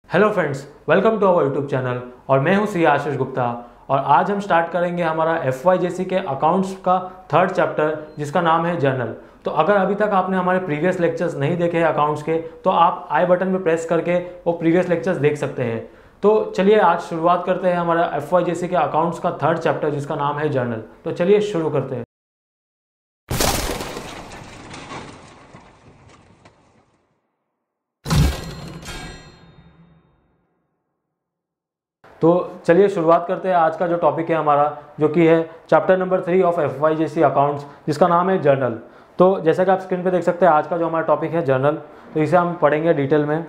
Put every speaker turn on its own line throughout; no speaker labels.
Hello friends, welcome to our YouTube channel और मैं हूं श्री आशीष गुप्ता। और आज हम स्टार्ट करेंगे हमारा FYJC के अकाउंट्स का थर्ड चैप्टर जिसका नाम है जर्नल। तो अगर अभी तक आपने हमारे प्रीवियस लेक्चर्स नहीं देखे हैं अकाउंट्स के, तो आप आई बटन पे प्रेस करके वो प्रीवियस लेक्चर्स देख सकते हैं। तो चलिए आज शुरुआत करते हैं हमारा FYJC के अकाउंट्स का थर्ड चैप्टर जिसका नाम है जर्नल। तो चलिए शुरू करते हैं। तो चलिए शुरुआत करते हैं। आज का जो टॉपिक है हमारा, जो कि है chapter number 3 of FYJC accounts जिसका नाम है जर्नल। तो जैसा कि आप स्क्रीन पे देख सकते हैं, आज का जो हमारा टॉपिक है जर्नल, तो इसे हम पढ़ेंगे डिटेल में।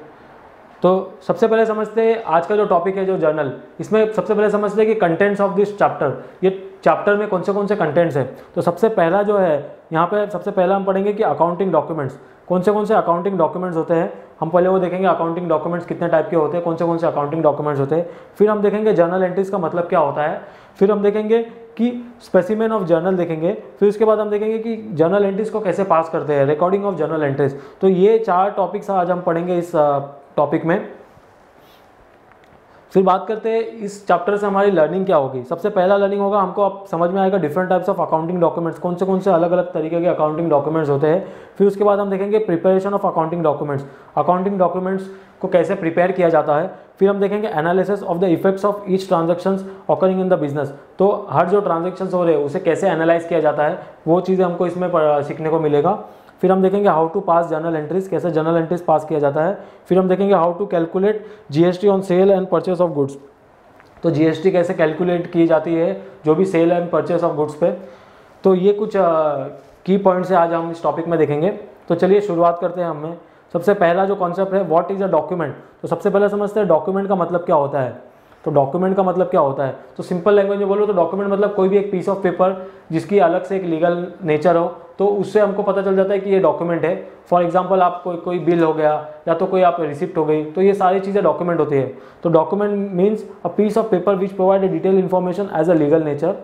तो सबसे पहले समझते हैं आज का जो टॉपिक है जो जर्नल, इसमें सबसे पहले समझते हैं कि कंटेंट्स ऑफ दिस चैप्टर, ये चैप्टर में कौन से कंटेंट्स हैं। तो सबसे पहला जो है यहाँ पे, सबसे पहला हम पढ़ेंगे कि अकाउंटिंग डॉक्यूमेंट्स, कौन से अकाउंटिंग डॉक्यूमेंट्स होते हैं। हम पहले वो देखेंगे अकाउंटिंग डॉक्यूमेंट्स कितने टाइप के होते हैं, कौन से अकाउंटिंग डॉक्यूमेंट्स होते हैं। फिर हम देखेंगे जर्नल एंट्रीज का मतलब क्या होता है। फिर हम देखेंगे कि स्पेसिमेन ऑफ जर्नल देखेंगे। फिर उसके बाद हम देखेंगे कि जर्नल एंट्रीज को कैसे पास करते हैं, रिकॉर्डिंग ऑफ जर्नल एंट्रीज। तो ये 4 टॉपिक्स आज हम पढ़ेंगे इस टॉपिक में। फिर बात करते हैं इस चैप्टर से हमारी लर्निंग क्या होगी। सबसे पहला लर्निंग होगा, हमको अब समझ में आएगा different types of accounting documents, कौन से अलग अलग तरीके के अकाउंटिंग डॉक्यूमेंट्स होते हैं। फिर उसके बाद हम देखेंगे प्रिपरेशन ऑफ अकाउंटिंग डॉक्यूमेंट्स को कैसे प्रिपेयर किया जाता है। फिर हम देखेंगे analysis of the effects of each transactions occurring in the business. तो हर जो ट्रांजेक्शन्स हो रहे हैं उसे कैसे एनालाइज किया जाता है, वो चीज़ें हमको इसमें सीखने को मिलेगा। फिर हम देखेंगे how to pass journal entries, कैसे जर्नल एंट्रीज पास किया जाता है। फिर हम देखेंगे how to calculate GST on sale and purchase of goods. तो GST कैसे कैलकुलेट की जाती है जो भी sale and purchase of goods पे। तो ये कुछ की पॉइंट्स है आज हम इस टॉपिक में देखेंगे। तो चलिए शुरुआत करते हैं। हमें सबसे पहला जो कॉन्सेप्ट है, व्हाट इज अ डॉक्यूमेंट। तो सबसे पहले समझते हैं डॉक्यूमेंट का मतलब क्या होता है। तो डॉक्यूमेंट का मतलब क्या होता है, तो सिंपल लैंग्वेज में बोलो तो डॉक्यूमेंट मतलब कोई भी एक पीस ऑफ पेपर जिसकी अलग से एक लीगल नेचर हो, तो उससे हमको पता चल जाता है कि ये डॉक्यूमेंट है। फॉर एग्जांपल आप कोई बिल हो गया या तो कोई आप रिसिप्ट हो गई, तो ये सारी चीज़ें डॉक्यूमेंट होती है। तो document means a piece of paper which provide a detail information as a legal nature.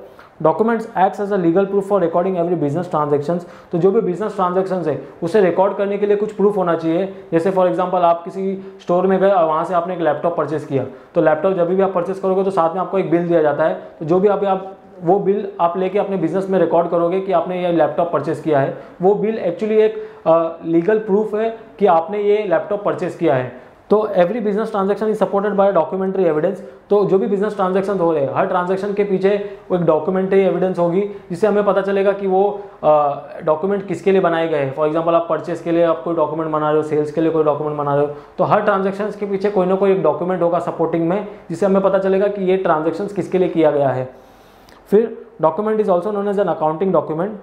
Documents acts as a legal proof for recording every business transactions. तो जो भी बिजनेस ट्रांजेक्शन्स है उसे रिकॉर्ड करने के लिए कुछ प्रूफ होना चाहिए। जैसे फॉर एग्जांपल आप किसी स्टोर में गए और वहाँ से आपने एक लैपटॉप परचेस किया, तो लैपटॉप जब भी आप परचेस करोगे तो साथ में आपको एक बिल दिया जाता है। तो जो भी आप वो बिल आप लेके अपने बिजनेस में रिकॉर्ड करोगे कि आपने ये लैपटॉप परचेस किया है, वो बिल एक्चुअली एक लीगल प्रूफ है कि आपने ये लैपटॉप परचेस किया है। तो every business transaction is supported by documentary evidence. तो जो भी बिजनेस ट्रांजैक्शन हो रहे हैं, हर ट्रांजैक्शन के पीछे एक डॉक्यूमेंट्री एविडेंस होगी, जिससे हमें पता चलेगा कि वो डॉक्यूमेंट किसके लिए बनाए गए हैं। फॉर एग्जांपल आप परचेस के लिए आप कोई डॉक्यूमेंट बना रहे हो, सेल्स के लिए कोई डॉक्यूमेंट बना रहे हो, तो हर ट्रांजैक्शन के पीछे कोई ना कोई एक डॉक्यूमेंट होगा सपोर्टिंग में, जिससे हमें पता चलेगा कि ये ट्रांजैक्शन किसके लिए किया गया है। फिर document is also known as an accounting document.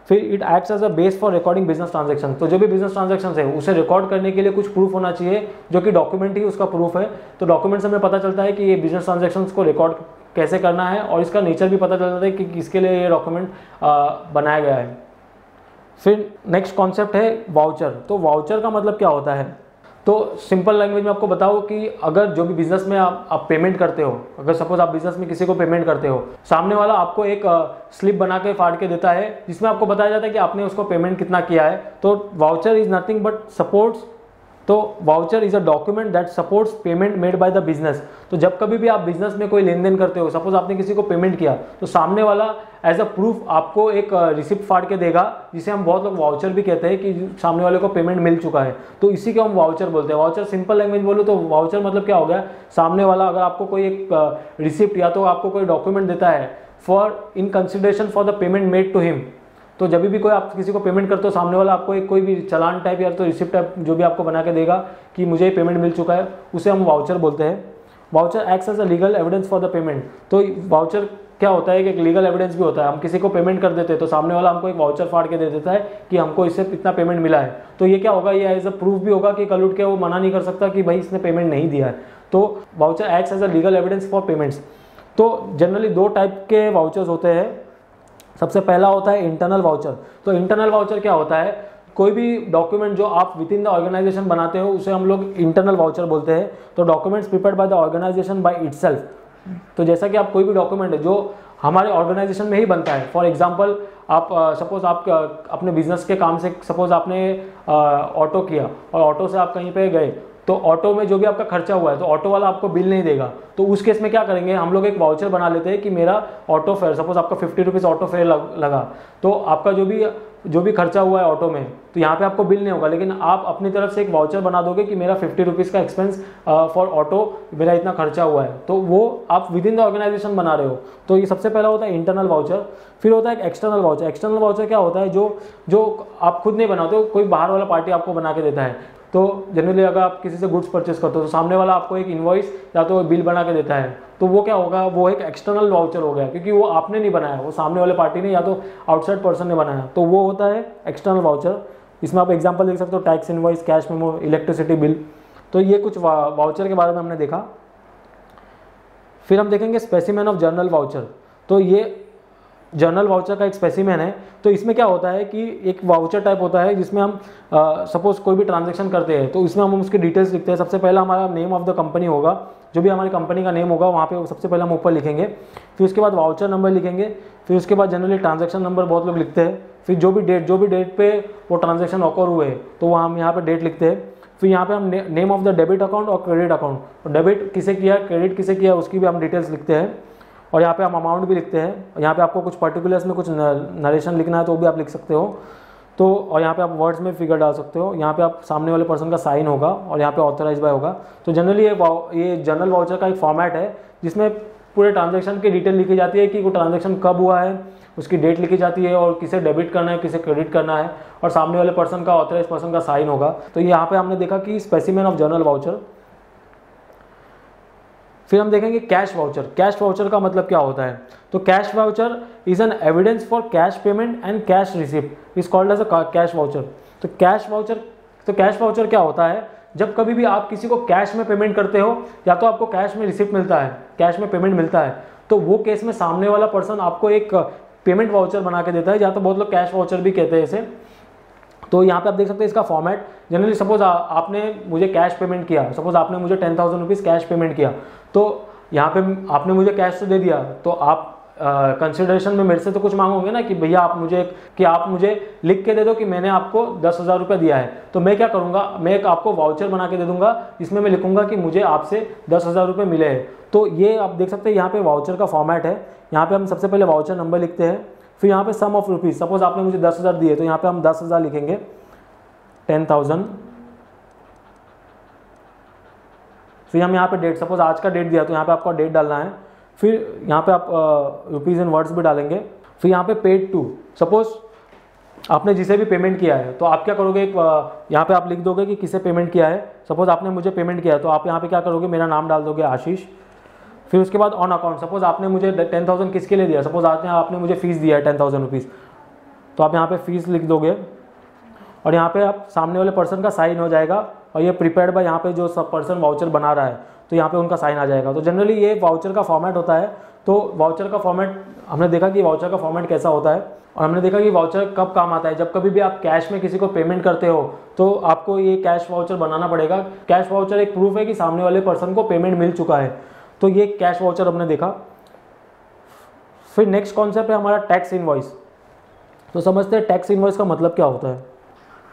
फिर it acts as a base for recording business transaction. तो जो भी बिजनेस ट्रांजैक्शन है उसे रिकॉर्ड करने के लिए कुछ प्रूफ होना चाहिए, जो कि डॉक्यूमेंट ही उसका प्रूफ है। तो डॉक्यूमेंट से हमें पता चलता है कि ये बिजनेस ट्रांजैक्शन को रिकॉर्ड कैसे करना है, और इसका नेचर भी पता चलता है कि किसके लिए ये डॉक्यूमेंट बनाया गया है। फिर नेक्स्ट कॉन्सेप्ट है वाउचर। तो वाउचर का मतलब क्या होता है, तो सिंपल लैंग्वेज में आपको बताओ कि अगर जो भी बिजनेस में आप पेमेंट करते हो, अगर सपोज आप बिजनेस में किसी को पेमेंट करते हो, सामने वाला आपको एक स्लिप बना के फाड़ के देता है जिसमें आपको बताया जाता है कि आपने उसको पेमेंट कितना किया है। तो voucher is nothing but supports, तो voucher is a document that supports payment made by the business. तो जब कभी भी आप बिजनेस में कोई लेन देन करते हो, सपोज आपने किसी को पेमेंट किया, तो सामने वाला एज अ प्रूफ आपको एक रिसिप्ट फाड़ के देगा, जिसे हम बहुत लोग वाउचर भी कहते हैं कि सामने वाले को पेमेंट मिल चुका है। तो इसी को हम वाउचर बोलते हैं। वाउचर सिंपल लैंग्वेज बोलो तो वाउचर मतलब क्या हो गया, सामने वाला अगर आपको कोई एक रिसिप्ट या तो आपको कोई डॉक्यूमेंट देता है for in consideration for the payment made to him. तो जब भी कोई आप किसी को पेमेंट करते हो, सामने वाला आपको एक कोई भी चालान टाइप या तो रिसिप्ट टाइप जो भी आपको बना के देगा कि मुझे पेमेंट मिल चुका है, उसे हम वाउचर बोलते हैं। Voucher acts as a legal evidence for the payment. तो वाउचर क्या होता है कि एक लीगल एविडेंस भी होता है। हम किसी को पेमेंट कर देते हैं तो सामने वाला हमको एक वाउचर फाड़ के दे देता है कि हमको इससे इतना पेमेंट मिला है। तो ये क्या होगा, ये एज अ प्रूफ भी होगा कि कल उठ के वो मना नहीं कर सकता कि भाई इसने पेमेंट नहीं दिया है। तो voucher acts as a legal evidence for payments. तो जनरली 2 टाइप के वाउचर्स होते हैं। सबसे पहला होता है इंटरनल वाउचर। तो इंटरनल वाउचर क्या होता है, कोई भी डॉक्यूमेंट जो आप विद इन द ऑर्गेनाइजेशन बनाते हो उसे हम लोग इंटरनल वाउचर बोलते हैं। तो documents prepared by the organisation by itself. तो जैसा कि आप कोई भी डॉक्यूमेंट है जो हमारे ऑर्गेनाइजेशन में ही बनता है, फॉर एग्जांपल आप सपोज आप अपने बिजनेस के काम से सपोज आपने ऑटो किया और ऑटो से आप कहीं पे गए, तो ऑटो में जो भी आपका खर्चा हुआ है तो ऑटो वाला आपको बिल नहीं देगा। तो उस केस में क्या करेंगे, हम लोग एक वाउचर बना लेते हैं कि मेरा ऑटो फेयर, सपोज आपका 50 रुपीज़ ऑटो फेयर लगा, तो आपका जो भी खर्चा हुआ है ऑटो में, तो यहाँ पे आपको बिल नहीं होगा, लेकिन आप अपनी तरफ से एक वाउचर बना दोगे कि मेरा 50 रुपीज़ का एक्सपेंस फॉर ऑटो, मेरा इतना खर्चा हुआ है, तो वो आप विद इन द ऑर्गेनाइजेशन बना रहे हो। तो ये सबसे पहला होता है इंटरनल वाउचर। फिर होता है एक एक्सटर्नल वाउचर। एक्सटर्नल वाउचर क्या होता है, जो आप खुद नहीं बनाते हो, कोई बाहर वाला पार्टी आपको बना के देता है। तो जनरली अगर आप किसी से गुड्स परचेस करते हो तो सामने वाला आपको एक इनवॉइस या तो बिल बना के देता है, तो वो क्या होगा, वो एक एक्सटर्नल वाउचर हो गया, क्योंकि वो आपने नहीं बनाया, वो सामने वाले पार्टी ने या तो आउटसाइड पर्सन ने बनाया, तो वो होता है एक्सटर्नल वाउचर। इसमें आप एग्जांपल देख सकते हो, tax invoice, cash memo, electricity bill. तो ये कुछ वाउचर के बारे में हमने देखा। फिर हम देखेंगे स्पेसिमेन ऑफ जर्नल वाउचर। तो ये जर्नल वाउचर का एक स्पेसिमेन है। तो इसमें क्या होता है कि एक वाउचर टाइप होता है जिसमें हम सपोज कोई भी ट्रांजैक्शन करते हैं तो इसमें हम उसकी डिटेल्स लिखते हैं। सबसे पहला हमारा नेम ऑफ द कंपनी होगा, जो भी हमारी कंपनी का नेम होगा वहाँ पे सबसे पहले हम ऊपर लिखेंगे। फिर उसके बाद वाउचर नंबर लिखेंगे। फिर उसके बाद जनरली ट्रांजैक्शन नंबर बहुत लोग लिखते हैं। फिर जो भी डेट पे वो ट्रांजैक्शन ऑकर हुए तो वहाँ हम यहाँ पर डेट लिखते हैं। फिर यहाँ पे हम name of the debit account और क्रेडिट अकाउंट, डेबिट किसे किया, क्रेडिट किसे किया, उसकी भी हम डिटेल्स लिखते हैं। और यहाँ पे हम अमाउंट भी लिखते हैं। यहाँ पे आपको कुछ पर्टिकुलर्स में कुछ नरेशन लिखना है तो वो भी आप लिख सकते हो। तो और यहाँ पे आप वर्ड्स में फिगर डाल सकते हो। यहाँ पे आप सामने वाले पर्सन का साइन होगा और यहाँ पे ऑथराइज बाय होगा। तो जनरली ये जनरल वाउचर का एक फॉर्मेट है जिसमें पूरे ट्रांजैक्शन की डिटेल लिखी जाती है कि वो ट्रांजैक्शन कब हुआ है, उसकी डेट लिखी जाती है और किसे डेबिट करना है, किसे क्रेडिट करना है, और सामने वाले पर्सन का, ऑथराइज पर्सन का साइन होगा। तो यहाँ पे हमने देखा कि स्पेसिमेन ऑफ जर्नल वाउचर। फिर हम देखेंगे कैश वाउचर। कैश वाउचर का मतलब क्या होता है, तो cash voucher is an evidence for cash payment and cash receipt is called as a cash voucher. तो कैश वाउचर क्या होता है, जब कभी भी आप किसी को कैश में पेमेंट करते हो या तो आपको कैश में रिसिप्ट मिलता है, कैश में पेमेंट मिलता है, तो वो केस में सामने वाला पर्सन आपको एक पेमेंट वाउचर बना के देता है, या तो बहुत लोग कैश वाउचर भी कहते हैं इसे। तो यहाँ पे आप देख सकते हैं इसका फॉर्मेट। जनरली सपोज आपने मुझे कैश पेमेंट किया, सपोज आपने मुझे 10,000 रुपीज़ कैश पेमेंट किया, तो यहाँ पे आपने मुझे कैश तो दे दिया, तो आप कंसिडरेशन में मेरे से तो कुछ मांगोगे ना कि भैया आप मुझे लिख के दे दो कि मैंने आपको 10,000 रुपये दिया है। तो मैं क्या करूँगा, मैं एक आपको वाउचर बना के दे दूंगा जिसमें मैं लिखूंगा कि मुझे आपसे 10,000 रुपये मिले हैं। तो ये आप देख सकते हैं यहाँ पे वाउचर का फॉर्मेट है। यहाँ पे हम सबसे पहले वाउचर नंबर लिखते हैं, फिर यहाँ पे सम ऑफ रुपीज़, सपोज आपने मुझे 10,000 दिए तो यहाँ पे हम 10,000 लिखेंगे, 10,000। फिर हम यहाँ पे डेट, सपोज आज का डेट दिया तो यहाँ पे आपको डेट डालना है। फिर यहाँ पे आप रुपीज़ इन वर्ड्स भी डालेंगे। फिर यहाँ पे पेड टू, सपोज आपने जिसे भी पेमेंट किया है तो आप क्या करोगे, यहाँ पे आप लिख दोगे कि किसे पेमेंट किया है। सपोज आपने मुझे पेमेंट किया है तो आप यहाँ पे क्या करोगे, मेरा नाम डाल दोगे आशीष। फिर उसके बाद ऑन अकाउंट, सपोज आपने मुझे 10,000 किसके लिए दिया, सपोज आपने मुझे फीस दिया है 10,000 रुपीज़, तो आप यहाँ पे फीस लिख दोगे और यहाँ पे आप सामने वाले पर्सन का साइन हो जाएगा और ये प्रिपेयर्ड बाय यहाँ पे जो सब पर्सन वाउचर बना रहा है तो यहाँ पे उनका साइन आ जाएगा। तो जनरली ये वाउचर का फॉर्मेट होता है। तो वाउचर का फॉर्मेट हमने देखा कि वाउचर का फॉर्मेट कैसा होता है, और हमने देखा कि वाउचर कब काम आता है, जब कभी भी आप कैश में किसी को पेमेंट करते हो तो आपको ये कैश वाउचर बनाना पड़ेगा। कैश वाउचर एक प्रूफ है कि सामने वाले पर्सन को पेमेंट मिल चुका है, तो ये कैश वाउचर हमने देखा। फिर नेक्स्ट कॉन्सेप्ट है हमारा टैक्स इनवॉइस। तो समझते हैं टैक्स इनवॉइस का मतलब क्या होता है।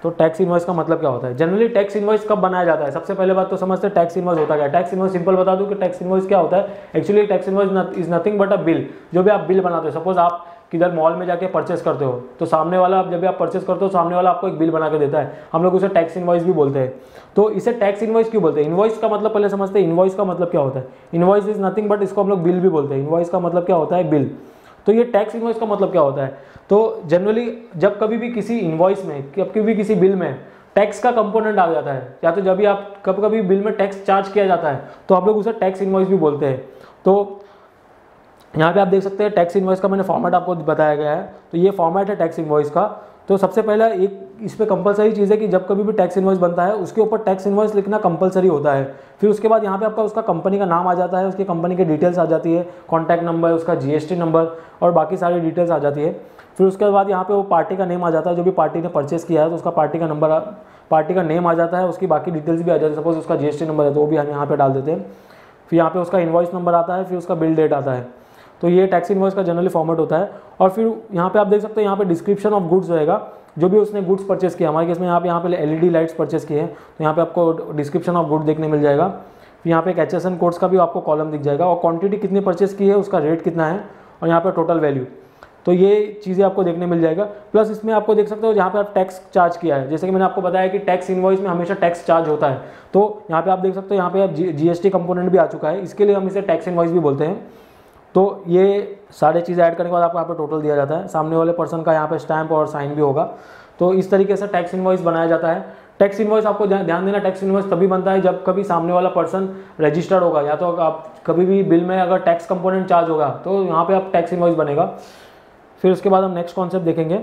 तो टैक्स इनवॉइस का मतलब क्या होता है, जनरली टैक्स इनवॉइस कब बनाया जाता है। सबसे पहले बात तो समझते हैं टैक्स इनवॉइस होता क्या है। टैक्स इनवॉइस सिंपल बता दूं कि टैक्स इनवॉइस क्या होता है। Actually tax invoice is nothing but a bill. जो भी आप बिल बनाते हो, सपोज आप किधर मॉल में जाके परचेस करते हो तो सामने वाला, जब भी आप परचेस करते हो सामने वाला आपको एक बिल बना के देता है, हम लोग उसे टैक्स इनवॉइस भी बोलते हैं। तो इसे टैक्स इनवॉइस क्यों बोलते हैं, इनवॉइस का मतलब पहले समझते हैं इनवॉइस का मतलब क्या होता है। इनवॉइस इज नथिंग बट इसको हम लोग बिल भी बोलते हैं। इनवॉइस का मतलब क्या होता है, बिल। तो ये टैक्स इनवॉइस का मतलब क्या होता है, तो जनरली जब कभी भी किसी इनवॉइस में, कभी भी किसी बिल में टैक्स का कंपोनेंट आ जाता है, या तो जब भी आप कभी बिल में टैक्स चार्ज किया जाता है तो आप लोग उसे टैक्स इनवॉइस भी बोलते हैं। तो यहाँ पे आप देख सकते हैं टैक्स इनवॉइस का मैंने फॉर्मेट आपको बताया गया है। तो ये फॉर्मेट है टैक्स इनवॉइस का। तो सबसे पहला एक इस पे कंपलसरी चीज़ है कि जब कभी भी टैक्स इनवॉइस बनता है उसके ऊपर टैक्स इनवॉइस लिखना कंपलसरी होता है। फिर उसके बाद यहाँ पे आपका उसका कंपनी का नाम आ जाता है, उसकी कंपनी की डिटेल्स आ जाती है, कॉन्टैक्ट नंबर, उसका GST नंबर और बाकी सारी डिटेल्स आ जाती है। फिर उसके बाद यहाँ पे वो पार्टी का नेम आ जाता है, जो भी पार्टी ने परचेस किया है तो उसका पार्टी का नंबर, पार्टी का नेम आ जाता है, उसकी बाकी डिटेल्स भी आ जाती है। सपोज उसका GST नंबर है तो वो भी हम यहाँ पे डाल देते हैं। फिर यहाँ पे उसका इनवॉइस नंबर आता है, फिर उसका बिल डेट आता है। तो ये टैक्स इनवॉइस का जनरली फॉर्मेट होता है। और फिर यहाँ पे आप देख सकते हैं, यहाँ पे डिस्क्रिप्शन ऑफ गुड्स रहेगा, जो भी उसने गुड्स परचेस किया, हमारे केस में यहाँ पे एलईडी लाइट्स परचेस किए हैं, तो यहाँ पे आपको डिस्क्रिप्शन ऑफ गुड देखने मिल जाएगा। फिर यहाँ पे एक HSN कोड्स का भी आपको कॉलम दिख जाएगा, और क्वांटिटी कितनी परचेस की है, उसका रेट कितना है, और यहाँ पे टोटल वैल्यू, तो ये चीज़ें आपको देखने मिल जाएगा। प्लस इसमें आपको देख सकते हो जहाँ पे आप टैक्स चार्ज किया है, जैसे कि मैंने आपको बताया कि टैक्स इनवॉइस में हमेशा टैक्स चार्ज होता है, तो यहाँ पे आप देख सकते हो यहाँ पे आप GST कंपोनेंट भी आ चुका है, इसके लिए हम इसे टैक्स इनवॉइस भी बोलते हैं। तो ये सारे चीज़ें ऐड करने के बाद आपको यहाँ पे टोटल दिया जाता है, सामने वाले पर्सन का यहाँ पे स्टैंप और साइन भी होगा। तो इस तरीके से टैक्स इनवॉइस बनाया जाता है। टैक्स इनवॉइस आपको ध्यान देना, टैक्स इनवॉइस तभी बनता है जब कभी सामने वाला पर्सन रजिस्टर्ड होगा, या तो आप कभी भी बिल में अगर टैक्स कंपोनेंट चार्ज होगा तो यहाँ पे आप टैक्स इनवॉइस बनेगा। फिर उसके बाद हम नेक्स्ट कॉन्सेप्ट देखेंगे।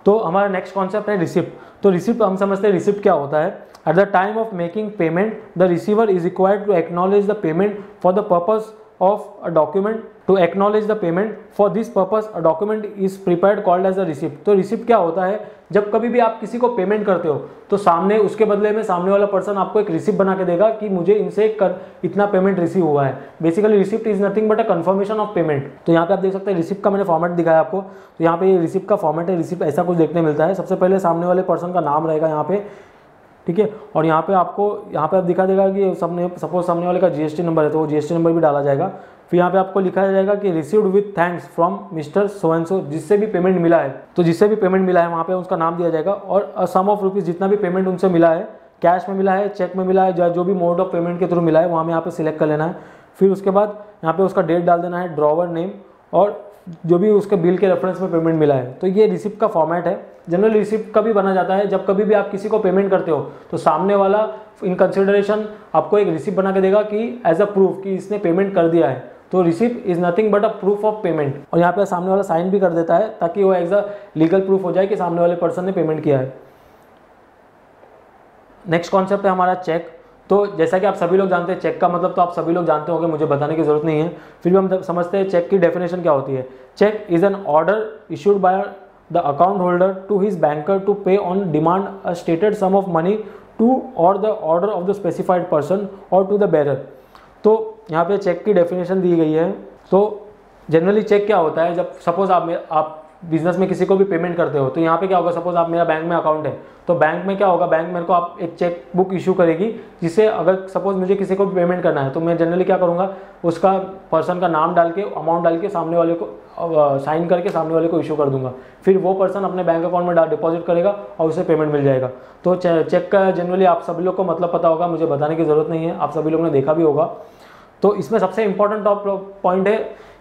तो हमारा नेक्स्ट कॉन्सेप्ट है रिसिप्ट। तो रिसिप्ट हम समझते हैं रिसिप्ट क्या होता है। At the time of making payment the receiver is required to acknowledge the payment for the purpose of a document to acknowledge the payment. For this purpose a document is prepared called as a receipt. तो receipt क्या होता है, जब कभी भी आप किसी को पेमेंट करते हो तो सामने उसके बदले में सामने वाला पर्सन आपको एक रिसिप्ट बना के देगा कि मुझे इनसे इतना पेमेंट रिसीव हुआ है। Basically receipt is nothing but a confirmation of payment. तो यहाँ पे आप देख सकते हैं रिसिप्ट का मैंने फॉर्मेट दिखाया आपको, तो यहाँ पे ये रिसिप्ट का फॉर्मेट है। रिसिप्ट ऐसा कुछ देखने मिलता है, सबसे पहले सामने वाले पर्सन का नाम रहेगा यहाँ पे, ठीक है, और यहाँ पे आप दिखा देगा कि सपोज सामने वाले का GST नंबर है तो वो GST नंबर भी डाला जाएगा। फिर यहाँ पे आपको लिखा जाएगा कि received with thanks from mister so and so, जिससे भी पेमेंट मिला है, तो जिससे भी पेमेंट मिला है वहाँ पे उसका नाम दिया जाएगा, और अ सम ऑफ रुपीज़, जितना भी पेमेंट उनसे मिला है, कैश में मिला है, चेक में मिला है, जो भी मोड ऑफ पेमेंट के थ्रू मिला है वहाँ में यहाँ पे सिलेक्ट कर लेना है। फिर उसके बाद यहाँ पे उसका डेट डाल देना है, ड्रॉवर नेम, और जो भी उसके बिल के रेफरेंस में पेमेंट मिला है। तो ये रिसिप्ट का फॉर्मेट है। जनरल रिसिप्ट कभी बना जाता है जब कभी भी आप किसी को पेमेंट करते हो तो सामने वाला इन कंसिडरेशन आपको एक रिसिप्ट बना के देगा कि एज अ प्रूफ कि इसने पेमेंट कर दिया है। तो receipt is nothing but a proof of payment, और यहाँ पे सामने वाला साइन भी कर देता है ताकि वो एज अ लीगल प्रूफ हो जाए कि सामने वाले पर्सन ने पेमेंट किया है। नेक्स्ट कॉन्सेप्ट है हमारा चेक। तो जैसा कि आप सभी लोग जानते हैं, चेक का मतलब तो आप सभी लोग जानते होंगे, मुझे बताने की जरूरत नहीं है, फिर भी हम समझते हैं चेक की डेफिनेशन क्या होती है। Cheque is an order issued by the account holder to his banker to pay on demand a stated sum of money to और the order of the specified person और टू द बेरर। तो यहाँ पे check की definition दी गई है। तो generally check क्या होता है, जब सपोज आप बिजनेस में किसी को भी पेमेंट करते हो तो यहाँ पे क्या होगा, सपोज आप मेरा बैंक में अकाउंट है तो बैंक में क्या होगा, बैंक मेरे को आप एक चेक बुक इशू करेगी, जिससे अगर सपोज मुझे किसी को भी पेमेंट करना है तो मैं जनरली क्या करूँगा, उसका पर्सन का नाम डाल के अमाउंट डाल के सामने वाले को साइन करके सामने वाले को इशू कर दूंगा। फिर वो पर्सन अपने बैंक अकाउंट में डिपॉजिट करेगा और उसे पेमेंट मिल जाएगा। तो चेक का जनरली आप सभी लोग को मतलब पता होगा, मुझे बताने की जरूरत नहीं है, आप सभी लोगों ने देखा भी होगा। तो इसमें सबसे इंपॉर्टेंट पॉइंट है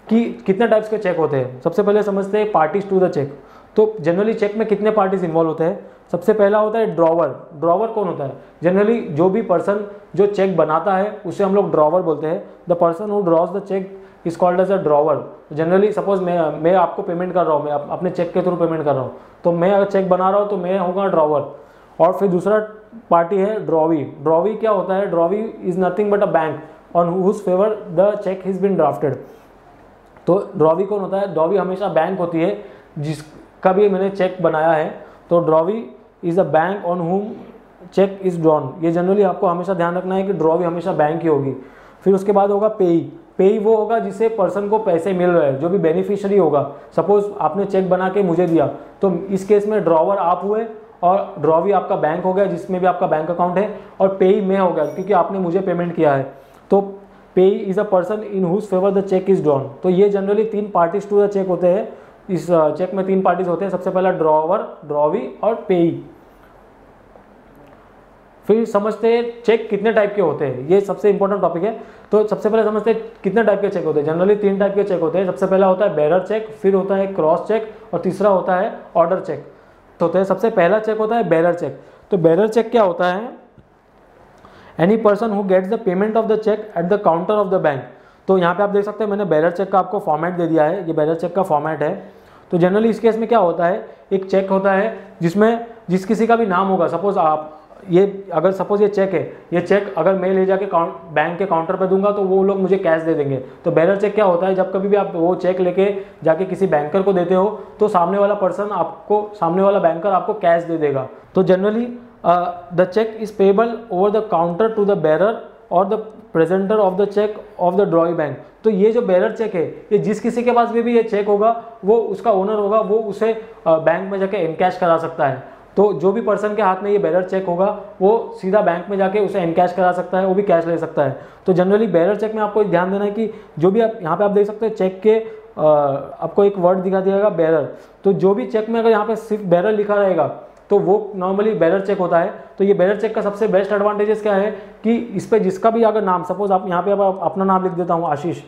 कि कितने टाइप्स के चेक होते हैं। सबसे पहले समझते हैं पार्टीज टू द चेक। तो जनरली चेक में कितने पार्टीज इन्वॉल्व होते हैं। सबसे पहला होता है ड्रॉवर। ड्रॉवर कौन होता है, जनरली जो भी पर्सन जो चेक बनाता है उसे हम लोग ड्रॉवर बोलते हैं। The person who draws the cheque is called as a drawer. Generally suppose मैं आपको पेमेंट कर रहा हूँ, मैं अपने चेक के थ्रू पेमेंट कर रहा हूँ, तो मैं अगर चेक बना रहा हूँ तो मैं होगा ड्रॉवर। और फिर दूसरा पार्टी है ड्रॉवी। ड्रॉवी क्या होता है, drawee is nothing but a bank on whose favour the cheque has been drafted. तो ड्रॉवी कौन होता है, ड्रॉवी हमेशा बैंक होती है जिसका भी मैंने चेक बनाया है। तो drawee is a bank on हुम चेक इज ड्रॉन। ये जनरली आपको हमेशा ध्यान रखना है कि ड्रॉवी हमेशा बैंक ही होगी। फिर उसके बाद होगा पेई। पेई वो होगा जिसे पर्सन को पैसे मिल रहे हैं, जो भी बेनिफिशियरी होगा। सपोज आपने चेक बना के मुझे दिया तो इस केस में ड्रॉवर आप हुए और ड्रॉवी आपका बैंक हो गया जिसमें भी आपका बैंक अकाउंट है, और पेई मैं हो गया क्योंकि आपने मुझे पेमेंट किया है। तो payee is a person in whose favour the cheque is drawn. तो ये generally 3 parties to the cheque होते हैं। इस चेक में 3 पार्टीज होते हैं, सबसे पहला ड्रॉवर, ड्रॉवी और पेई। फिर समझते हैं चेक कितने टाइप के होते हैं, ये सबसे इंपॉर्टेंट टॉपिक है। तो सबसे पहले समझते हैं कितने टाइप के चेक होते हैं। जनरली 3 टाइप के चेक होते हैं। सबसे पहला होता है बेरर चेक, फिर होता है क्रॉस चेक और तीसरा होता है ऑर्डर चेक। तो होता है सबसे पहला चेक होता है बेरर चेक। तो बेरर चेक क्या होता है, any person who gets the payment of the cheque at the counter of the bank. तो यहाँ पे आप देख सकते हैं मैंने बेरर चेक का आपको फॉर्मेट दे दिया है, ये बेरर चेक का फॉर्मेट है। तो जनरली इस केस में क्या होता है, एक चेक होता है जिसमें जिस किसी का भी नाम होगा। सपोज आप ये अगर सपोज ये चेक है, ये चेक अगर मैं ले जाके बैंक के काउंटर पे दूंगा तो वो लोग मुझे कैश दे देंगे। तो बेरर चेक क्या होता है, जब कभी भी आप वो चेक लेके जाके किसी बैंकर को देते हो तो सामने वाला पर्सन आपको, सामने वाला बैंकर आपको कैश दे देगा। तो generally the cheque is payable over the counter to the bearer और the presenter of the cheque of the drawee bank. तो ये जो बेरर चेक है, ये जिस किसी के पास भी ये चेक होगा, वो उसका ओनर होगा, वो उसे बैंक में जाके इनकैश करा सकता है। तो जो भी पर्सन के हाथ में ये बेरर चेक होगा, वो सीधा बैंक में जाके उसे इनकैश करा सकता है, वो भी कैश ले सकता है। तो जनरली बेरर चेक में आपको ध्यान देना है कि जो भी आप यहाँ पे आप देख सकते हैं चेक के आपको एक वर्ड दिखा दिया बेरर। तो जो भी चेक में अगर यहाँ पे सिर्फ बेरर लिखा रहेगा तो वो नॉर्मली बेरर चेक होता है। तो ये बेरर चेक का सबसे बेस्ट एडवांटेजेस क्या है कि इस पे जिसका भी अगर नाम, सपोज आप यहाँ पे अपना नाम लिख देता हूँ आशीष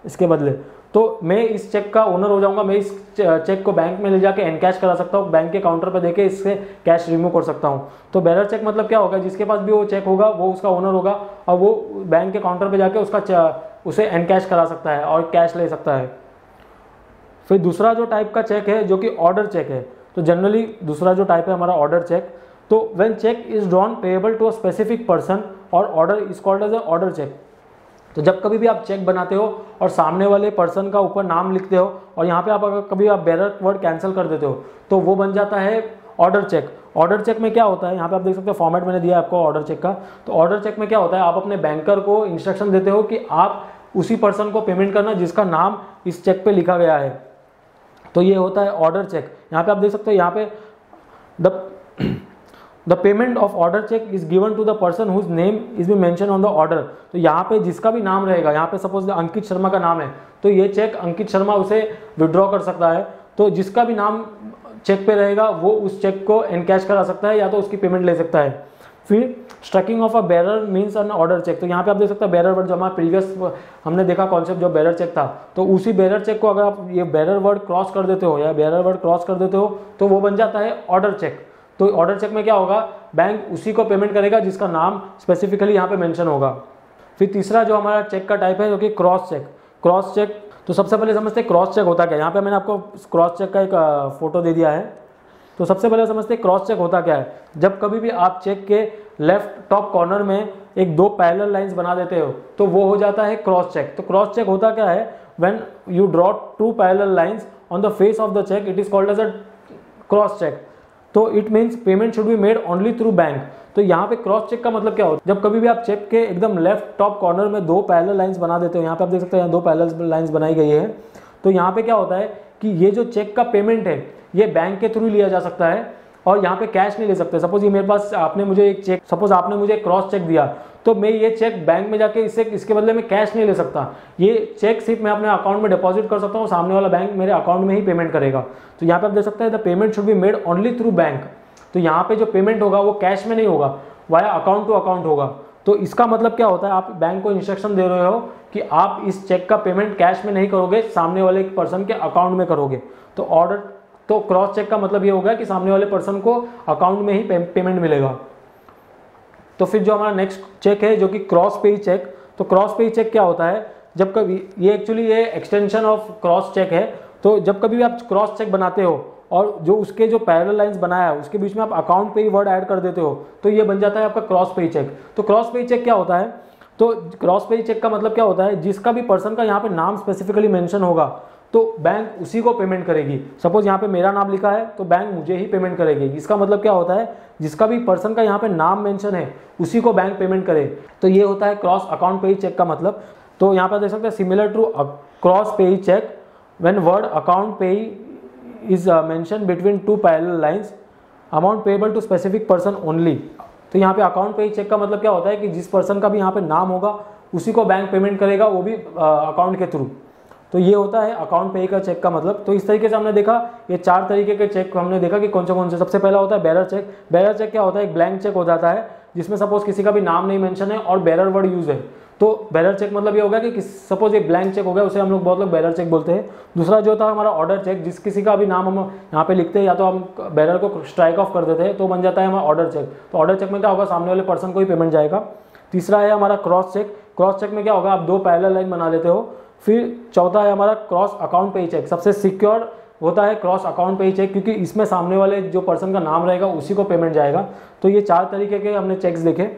इसके बदले, तो मैं इस चेक का ओनर हो जाऊंगा। मैं इस चेक को बैंक में ले जाके एनकैश करा सकता हूँ, बैंक के काउंटर पे देके इससे कैश रिमूव कर सकता हूँ। तो बेरर चेक मतलब क्या होगा, जिसके पास भी वो चेक होगा वो उसका ओनर होगा और वो बैंक के काउंटर पे जाके उसे एनकैश करा सकता है और कैश ले सकता है। फिर दूसरा जो टाइप का चेक है जो कि ऑर्डर चेक है। तो जनरली दूसरा जो टाइप है हमारा ऑर्डर चेक। तो when cheque is drawn payable to a specific person और order is called as a order cheque. तो जब कभी भी आप चेक बनाते हो और सामने वाले पर्सन का ऊपर नाम लिखते हो और यहाँ पे आप अगर कभी आप बेरर वर्ड कैंसिल कर देते हो तो वो बन जाता है ऑर्डर चेक। ऑर्डर चेक में क्या होता है, यहाँ पे आप देख सकते हो फॉर्मेट मैंने दिया है आपको ऑर्डर चेक का। तो ऑर्डर चेक में क्या होता है, आप अपने बैंकर को इंस्ट्रक्शन देते हो कि आप उसी पर्सन को पेमेंट करना जिसका नाम इस चेक पे लिखा गया है। तो ये होता है ऑर्डर चेक। यहाँ पे आप देख सकते हो, यहाँ पे the payment of order cheque is given to the person whose name is be mention on the order. तो यहाँ पे जिसका भी नाम रहेगा, यहाँ पे सपोज अंकित शर्मा का नाम है तो ये चेक अंकित शर्मा उसे विड्रॉ कर सकता है। तो जिसका भी नाम चेक पे रहेगा वो उस चेक को एनकैश करा सकता है या तो उसकी पेमेंट ले सकता है। फिर striking off a bearer means an order cheque. तो यहाँ पे आप देख सकते हैं बेरर वर्ड, जो हमारा प्रीवियस हमने देखा कॉन्सेप्ट जो बेरर चेक था, तो उसी बेरर चेक को अगर आप ये बेरर वर्ड क्रॉस कर देते हो या बेरर वर्ड क्रॉस कर देते हो तो वो बन जाता है ऑर्डर चेक। तो ऑर्डर चेक में क्या होगा, बैंक उसी को पेमेंट करेगा जिसका नाम स्पेसिफिकली यहाँ पे मेंशन होगा। फिर तीसरा जो हमारा चेक का टाइप है जो कि क्रॉस चेक। क्रॉस चेक, तो सबसे पहले समझते हैं क्रॉस चेक होता क्या है। यहाँ पे मैंने आपको क्रॉस चेक का एक फोटो दे दिया है। तो सबसे पहले समझते हैं क्रॉस चेक होता क्या है। जब कभी भी आप चेक के लेफ्ट टॉप कॉर्नर में एक दो पैरेलल लाइंस बना देते हो तो वो हो जाता है क्रॉस चेक। तो क्रॉस चेक होता क्या है, when you draw two parallel lines on the face of the cheque it is called as a cross cheque. तो it means payment should be made only through bank. तो यहाँ पे cross check का मतलब क्या होता है, जब कभी भी आप चेक के एकदम लेफ्ट टॉप कॉर्नर में दो पैरेलल लाइंस बना देते हो, यहाँ पे आप देख सकते हैं यहाँ दो पैरेलल लाइंस बनाई गई है। तो यहाँ पे क्या होता है कि ये जो चेक का पेमेंट है ये बैंक के थ्रू लिया जा सकता है और यहाँ पे कैश नहीं ले सकते। सपोज ये मेरे पास, आपने मुझे एक चेक, सपोज आपने मुझे क्रॉस चेक दिया तो मैं ये चेक बैंक में जाके इसके बदले में कैश नहीं ले सकता। ये चेक सिर्फ मैं अपने अकाउंट में डिपॉजिट कर सकता हूँ, सामने वाला बैंक मेरे अकाउंट में ही पेमेंट करेगा। तो यहाँ पे आप देख सकते हैं the payment should be made only through bank. तो यहाँ पे जो पेमेंट होगा वो कैश में नहीं होगा, वाया अकाउंट टू अकाउंट होगा। तो इसका मतलब क्या होता है, आप बैंक को इंस्ट्रक्शन दे रहे हो कि आप इस चेक का पेमेंट कैश में नहीं करोगे, सामने वाले पर्सन के अकाउंट में करोगे। तो क्रॉस चेक का मतलब ये होगा कि सामने वाले पर्सन को अकाउंट में ही पेमेंट मिलेगा। तो फिर जो हमारा नेक्स्ट चेक है जो कि क्रॉस पेई चेक। तो क्रॉस पेई चेक क्या होता है, जब कभी ये एक्चुअली ये एक्सटेंशन ऑफ क्रॉस चेक है। तो जब कभी भी आप क्रॉस चेक बनाते हो और जो उसके जो पैरेलल लाइंस बनाया है उसके बीच में आप अकाउंट पे ही वर्ड ऐड कर देते हो तो ये बन जाता है आपका क्रॉस पेई चेक। तो क्रॉस पेई चेक क्या होता है, तो क्रॉस पेई चेक का मतलब क्या होता है, जिसका भी पर्सन का यहाँ पे नाम स्पेसिफिकली मेंशन होगा तो बैंक उसी को पेमेंट करेगी। सपोज यहाँ पे मेरा नाम लिखा है तो बैंक मुझे ही पेमेंट करेगी। इसका मतलब क्या होता है, जिसका भी पर्सन का यहाँ पे नाम मेंशन है उसी को बैंक पेमेंट करे। तो ये होता है क्रॉस अकाउंट पेई चेक का मतलब। तो यहाँ पे देख सकते हैं सिमिलर टू क्रॉस पेई चेक व्हेन वर्ड अकाउंट पेई is mentioned between two parallel lines, amount payable to specific person only। तो यहाँ पे अकाउंट पे चेक का मतलब क्या होता है कि जिस पर्सन का भी यहाँ पे नाम होगा उसी को बैंक पेमेंट करेगा, वो भी अकाउंट के थ्रू। तो ये होता है अकाउंट पे का चेक का मतलब। तो इस तरीके से हमने देखा ये चार तरीके के चेक हमने देखा कि कौन से। सबसे पहला होता है बेरर चेक। बेरर चेक क्या होता है, एक ब्लैंक चेक हो जाता है जिसमें सपोज किसी का भी नाम नहीं मेंशन है और बेरर वर्ड यूज है। तो बेरर चेक मतलब ये होगा कि सपोज एक ब्लैंक चेक हो गया, उसे हम लोग बहुत लोग बेरर चेक बोलते हैं। दूसरा जो था हमारा ऑर्डर चेक, जिस किसी का भी नाम हम यहाँ पे लिखते हैं या तो हम बेरर को स्ट्राइक ऑफ कर देते हैं तो बन जाता है हमारा ऑर्डर चेक। तो ऑर्डर चेक में क्या होगा, सामने वाले पर्सन को ही पेमेंट जाएगा। तीसरा है हमारा क्रॉस चेक। क्रॉस चेक में क्या होगा, आप दो पैरेलल लाइन बना देते हो। फिर चौथा है हमारा क्रॉस अकाउंट पे चेक। सबसे सिक्योर होता है क्रॉस अकाउंट पे चेक क्योंकि इसमें सामने वाले जो पर्सन का नाम रहेगा उसी को पेमेंट जाएगा। तो ये चार तरीके के हमने चेक्स देखे।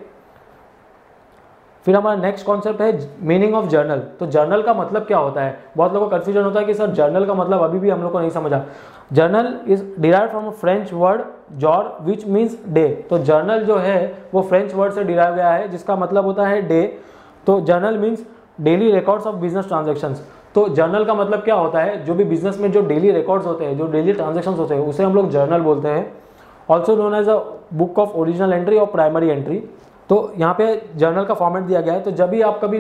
फिर हमारा नेक्स्ट कॉन्सेप्ट है मीनिंग ऑफ जर्नल। तो जर्नल का मतलब क्या होता है, बहुत लोगों को कन्फ्यूजन होता है कि सर जर्नल का मतलब अभी भी हम लोग को नहीं समझा। Journal is derive from French word jaw which means day. तो जर्नल जो है वो फ्रेंच वर्ड से डिराइव गया है जिसका मतलब होता है डे। तो journal means daily records of business transactions. तो जर्नल का मतलब क्या होता है, जो भी बिजनेस में जो डेली रिकॉर्ड्स होते हैं, जो डेली ट्रांजेक्शंस होते हैं, उसे हम लोग जर्नल बोलते हैं। Also known as a book of original entry और प्राइमरी एंट्री। तो यहाँ पे जर्नल का फॉर्मेट दिया गया है। तो जब भी आप कभी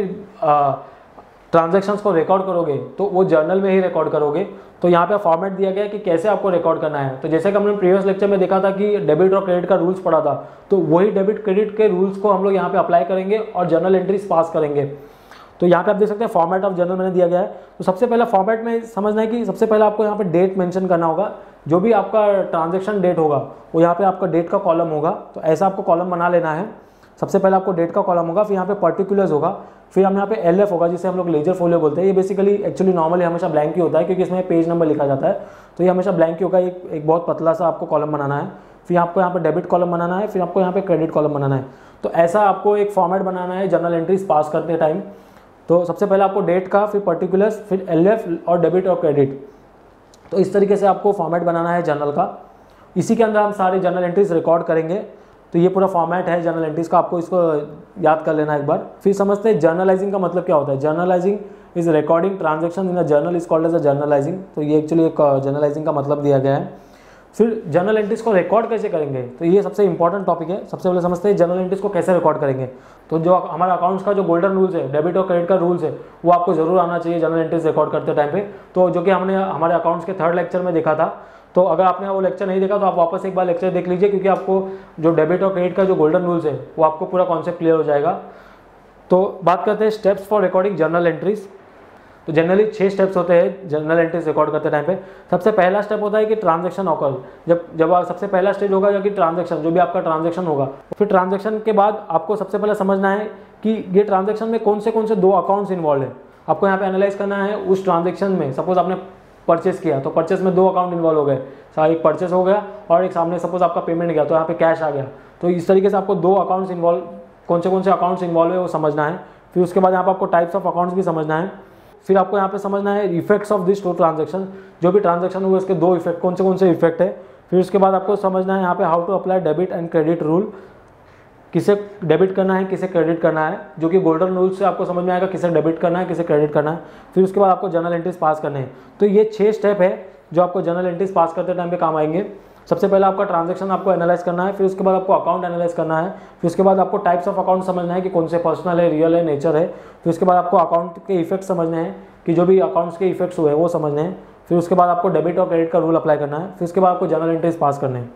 ट्रांजैक्शंस को रिकॉर्ड करोगे तो वो जर्नल में ही रिकॉर्ड करोगे। तो यहाँ पे फॉर्मेट दिया गया है कि कैसे आपको रिकॉर्ड करना है। तो जैसे कि हमने प्रीवियस लेक्चर में देखा था कि डेबिट और क्रेडिट का रूल्स पढ़ा था, तो वही डेबिट क्रेडिट के रूल्स को हम लोग यहाँ पे अप्लाई करेंगे और जर्नल एंट्रीज पास करेंगे। तो यहाँ पे आप देख सकते हैं फॉर्मेट ऑफ जर्नल मैंने दिया गया है। तो सबसे पहला फॉर्मेट में समझना है कि सबसे पहले आपको यहाँ पे डेट मेंशन करना होगा। जो भी आपका ट्रांजैक्शन डेट होगा वो यहाँ पे आपका डेट का कॉलम होगा। तो ऐसा आपको कॉलम बना लेना है। सबसे पहले आपको डेट का कॉलम होगा, फिर यहाँ पे पर्टिकुलर्स होगा, फिर हम यहाँ पे LF होगा जिसे हम लोग लेजर फोलियो बोलते हैं। ये बेसिकली एक्चुअली नॉर्मली हमेशा ब्लैंक ही होता है क्योंकि इसमें पेज नंबर लिखा जाता है। तो ये हमेशा ब्लैंक ही होगा। एक बहुत पतला सा आपको कॉलम बनाना है। फिर आपको यहाँ पे डेबिट कॉलम बनाना है, फिर आपको यहाँ पे क्रेडिट कॉलम बनाना है। तो ऐसा आपको एक फॉर्मेट बनाना है जर्नल एंट्रीज पास करते टाइम। तो सबसे पहले आपको डेट का, फिर पर्टिकुलर्स, फिर LF और डेबिट और क्रेडिट। तो इस तरीके से आपको फॉर्मेट बनाना है जर्नल का। इसी के अंदर हम सारे जर्नल एंट्रीज रिकॉर्ड करेंगे। तो ये पूरा फॉर्मेट है जर्नल एंट्रीज का, आपको इसको याद कर लेना एक बार। फिर समझते हैं जर्नलाइजिंग का मतलब क्या होता है। Journalising is recording transaction in a journal is called as a journalising. तो ये एक्चुअली एक जर्नलाइजिंग का मतलब दिया गया है। फिर जर्नल एंट्रीज को रिकॉर्ड कैसे करेंगे, तो ये सबसे इंपॉर्टेंट टॉपिक है। सबसे पहले समझते हैं जर्नल एंट्रीज को कैसे रिकॉर्ड करेंगे। तो जो हमारा अकाउंट्स का जो गोल्डन रूल्स है, डेबिट और क्रेडिट का रूल्स है, वो आपको जरूर आना चाहिए जर्नल एंट्रीज रिकॉर्ड करते टाइम पे। तो जो कि हमने हमारे अकाउंट्स के 3rd लेक्चर में देखा था। तो अगर आपने वो लेक्चर नहीं देखा तो आप वापस एक बार लेक्चर देख लीजिए, क्योंकि आपको जो डेबिट और क्रेडिट का जो गोल्डन रूल्स है वो आपको पूरा कॉन्सेप्ट क्लियर हो जाएगा। तो बात करते हैं steps for recording journal entries. तो जनरली 6 स्टेप्स होते हैं जर्नल एंट्रीज रिकॉर्ड करते टाइम पे। सबसे पहला स्टेप होता है कि ट्रांजैक्शन ऑकर। जब सबसे पहला स्टेज होगा जो कि ट्रांजैक्शन, जो भी आपका ट्रांजैक्शन होगा। फिर ट्रांजैक्शन के बाद आपको सबसे पहले समझना है कि ये ट्रांजैक्शन में कौन से 2 अकाउंट्स इन्वॉल्व है। आपको यहाँ पे एनालाइज करना है उस ट्रांजैक्शन में। सपोज आपने परचेस किया तो परचेस में 2 अकाउंट इन्वॉल्व हो गए। एक परचेस हो गया और एक सामने सपोज आपका पेमेंट गया तो यहाँ पे कैश आ गया। तो इस तरीके से आपको 2 अकाउंट्स इन्वॉल्व, कौन से अकाउंट्स इन्वॉल्व है वो समझना है। फिर उसके बाद यहाँ पर आपको टाइप्स ऑफ अकाउंट्स भी समझना है। फिर आपको यहाँ पे समझना है इफेक्ट्स ऑफ दिस 2 ट्रांजैक्शन। जो भी ट्रांजैक्शन हुए उसके 2 इफेक्ट, कौन से इफेक्ट है। फिर उसके बाद आपको समझना है यहाँ पे how to apply debit and credit rule. किसे डेबिट करना है, किसे क्रेडिट करना है, जो कि गोल्डन रूल से आपको समझ में आएगा किसे डेबिट करना है, किसे क्रेडिट करना है। फिर उसके बाद आपको जर्नल एंट्रीज पास करने हैं। तो ये 6 स्टेप है जो आपको जर्नल एंट्रीज पास करते टाइम पे काम आएंगे। सबसे पहले आपका ट्रांजैक्शन आपको एनालाइज करना है, फिर उसके बाद आपको अकाउंट एनालाइज करना है, फिर उसके बाद आपको टाइप्स ऑफ अकाउंट समझना है कि कौन से पर्सनल है, रियल है, नेचर है। फिर उसके बाद आपको अकाउंट के इफेक्ट समझने हैं कि जो भी अकाउंट्स के इफेक्ट्स हुए वो समझने हैं। फिर उसके बाद आपको डेबिट और क्रेडिट का रूल अप्लाई करना है। फिर उसके बाद आपको जर्नल एंट्रीज पास करने हैं।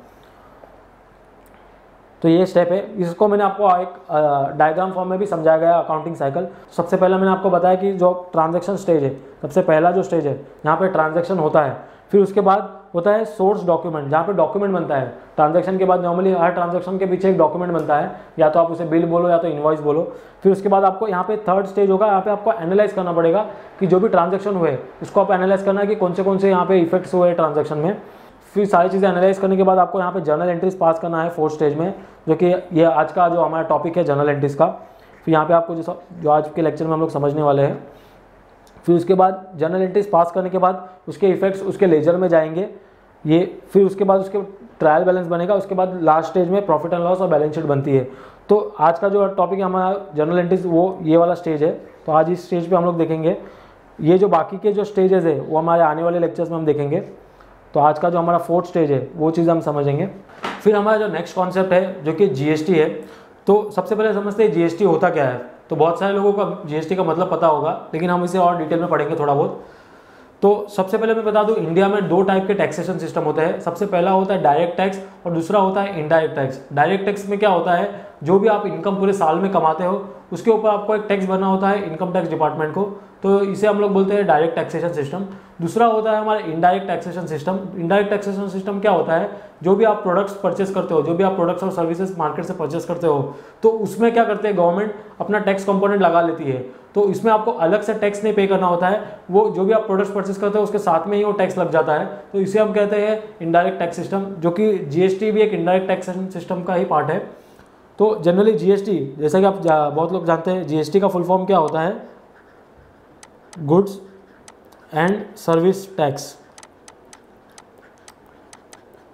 तो ये स्टेप है। इसको मैंने आपको एक डायग्राम फॉर्म में भी समझाया गया अकाउंटिंग साइकिल। सबसे पहले मैंने आपको बताया कि जो ट्रांजैक्शन स्टेज है, सबसे पहला जो स्टेज है यहाँ पे ट्रांजैक्शन होता है। फिर उसके बाद होता है सोर्स डॉक्यूमेंट, जहाँ पे डॉक्यूमेंट बनता है। ट्रांजैक्शन के बाद नॉर्मली हर ट्रांजैक्शन के पीछे एक डॉक्यूमेंट बनता है, या तो आप उसे बिल बोलो या तो इनवॉइस बोलो। फिर उसके बाद आपको यहाँ पे 3rd स्टेज होगा, यहाँ पे आपको एनालाइज करना पड़ेगा कि जो भी ट्रांजैक्शन हुए इसको आप एनालाइज करना है कि कौन से यहाँ पे इफेक्ट्स हुए ट्रांजैक्शन में। फिर सारी चीज़ें एनालाइज करने के बाद आपको यहाँ पे जर्नल एंट्रीज पास करना है 4th स्टेज में, जो कि ये आज का जो हमारा टॉपिक है जर्नल एंट्रीज का। फिर यहाँ पे आपको जो आज के लेक्चर में हम लोग समझने वाले हैं। फिर उसके बाद जर्नल एंट्रीज पास करने के बाद उसके इफेक्ट्स उसके लेजर में जाएंगे ये। फिर उसके बाद उसके ट्रायल बैलेंस बनेगा। उसके बाद लास्ट स्टेज में प्रॉफिट एंड लॉस और बैलेंस शीट बनती है। तो आज का जो टॉपिक है हमारा जर्नल एंट्रीज, वो ये वाला स्टेज है। तो आज इस स्टेज पे हम लोग देखेंगे। ये जो बाकी के जो स्टेजेस है वो हमारे आने वाले लेक्चर्स में हम देखेंगे। तो आज का जो हमारा 4th स्टेज है वो चीज़ हम समझेंगे। फिर हमारा जो नेक्स्ट कॉन्सेप्ट है जो कि GST है। तो सबसे पहले समझते हैं GST होता क्या है। तो बहुत सारे लोगों को GST का मतलब पता होगा, लेकिन हम इसे और डिटेल में पढ़ेंगे थोड़ा बहुत। तो सबसे पहले मैं बता दूं, इंडिया में 2 टाइप के टैक्सेशन सिस्टम होते हैं। सबसे पहला होता है डायरेक्ट टैक्स और दूसरा होता है इनडायरेक्ट टैक्स। डायरेक्ट टैक्स में क्या होता है, जो भी आप इनकम पूरे साल में कमाते हो उसके ऊपर आपको एक टैक्स भरना होता है इनकम टैक्स डिपार्टमेंट को। तो इसे हम लोग बोलते हैं डायरेक्ट टैक्सेशन सिस्टम। दूसरा होता है हमारा indirect taxation system. Indirect taxation system क्या होता है, जो भी आप प्रोडक्ट्स परचेस करते हो, जो भी आप प्रोडक्ट्स और सर्विसेज मार्केट से परचेस करते हो, तो उसमें क्या करते हैं गवर्नमेंट अपना टैक्स कंपोनेंट लगा लेती है। तो इसमें आपको अलग से टैक्स नहीं पे करना होता है, वो जो भी आप प्रोडक्ट्स परचेस करते हो उसके साथ में ही वो टैक्स लग जाता है। तो इसे हम कहते हैं इनडायरेक्ट टैक्स सिस्टम, जो कि GST भी एक इनडायरेक्ट टैक्सेशन सिस्टम का ही पार्ट है। तो जनरली जीएसटी, जैसा कि आप बहुत लोग जानते हैं, जीएसटी का फुल फॉर्म क्या होता है, गुड्स एंड सर्विस टैक्स।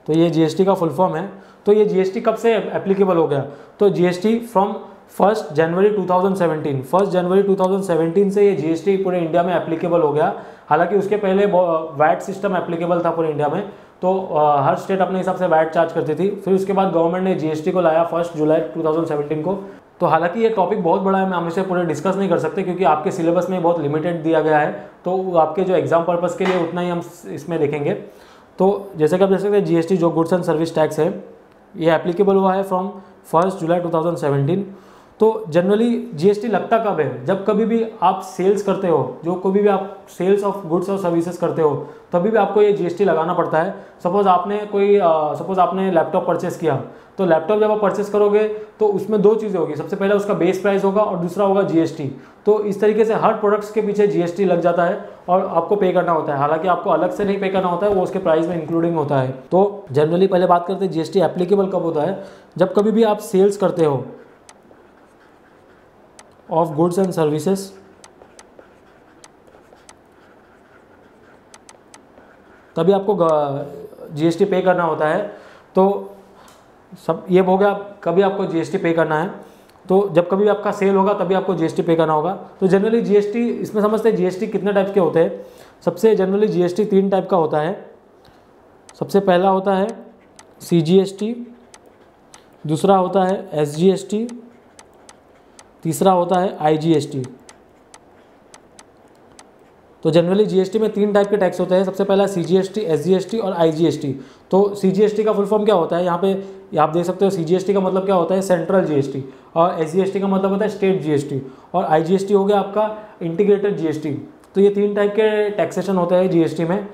तो ये जीएसटी का फुल फॉर्म है। तो ये जीएसटी कब से एप्लीकेबल हो गया, तो जीएसटी फ्रॉम 1 जनवरी 2017, 1 जनवरी 2017 से ये जीएसटी पूरे इंडिया में एप्लीकेबल हो गया। हालांकि उसके पहले वैट सिस्टम एप्लीकेबल था पूरे इंडिया में, तो हर स्टेट अपने हिसाब से वैट चार्ज करती थी। फिर उसके बाद गवर्नमेंट ने जीएसटी को लाया 1 जुलाई 2017 को। तो हालांकि ये टॉपिक बहुत बड़ा है, हम इसे पूरे डिस्कस नहीं कर सकते क्योंकि आपके सिलेबस में बहुत लिमिटेड दिया गया है, तो आपके जो एग्जाम पर्पज़ के लिए उतना ही हम इसमें देखेंगे। तो जैसे कि आप देख सकते हैं, जीएसटी जो गुड्स एंड सर्विस टैक्स है, ये एप्लीकेबल हुआ है फ्रॉम 1 जुलाई 2017। तो जनरली जीएसटी लगता कब है, जब कभी भी आप सेल्स करते हो, जो कभी भी आप सेल्स ऑफ गुड्स और सर्विसेज करते हो, तभी भी आपको ये जीएसटी लगाना पड़ता है। सपोज आपने लैपटॉप परचेस किया, तो लैपटॉप जब आप परचेस करोगे तो उसमें दो चीज़ें होगी, सबसे पहले उसका बेस प्राइस होगा और दूसरा होगा जीएसटी। तो इस तरीके से हर प्रोडक्ट्स के पीछे जीएसटी लग जाता है और आपको पे करना होता है। हालांकि आपको अलग से नहीं पे करना होता है, वो उसके प्राइस में इंक्लूडिंग होता है। तो जनरली पहले बात करते हैं जीएसटी एप्लीकेबल कब होता है, जब कभी भी आप सेल्स करते हो ऑफ गुड्स एंड सर्विसेज, तभी आपको जीएसटी पे करना होता है। तो सब ये हो गया कभी आपको जीएसटी पे करना है, तो जब कभी आपका सेल होगा तभी आपको जीएसटी पे करना होगा। तो जनरली जीएसटी, इसमें समझते हैं जीएसटी कितने टाइप के होते हैं। सबसे जनरली जीएसटी 3 टाइप का होता है। सबसे पहला होता है सीजीएसटी, दूसरा होता है एसजीएसटी, तीसरा होता है आईजीएसटी। तो जनरली जीएसटी में 3 टाइप के टैक्स होते हैं। सबसे पहला सीजीएसटी, एसजीएसटी और आईजीएसटी। तो सीजीएसटी का फुल फॉर्म क्या होता है, यहाँ पे आप देख सकते हो, सीजीएसटी का मतलब क्या होता है, सेंट्रल जीएसटी, और एसजीएसटी का मतलब होता है स्टेट जीएसटी, और आईजीएसटी हो गया आपका इंटीग्रेटेड जीएसटी। तो ये 3 टाइप के टैक्सेशन होते हैं जीएसटी में।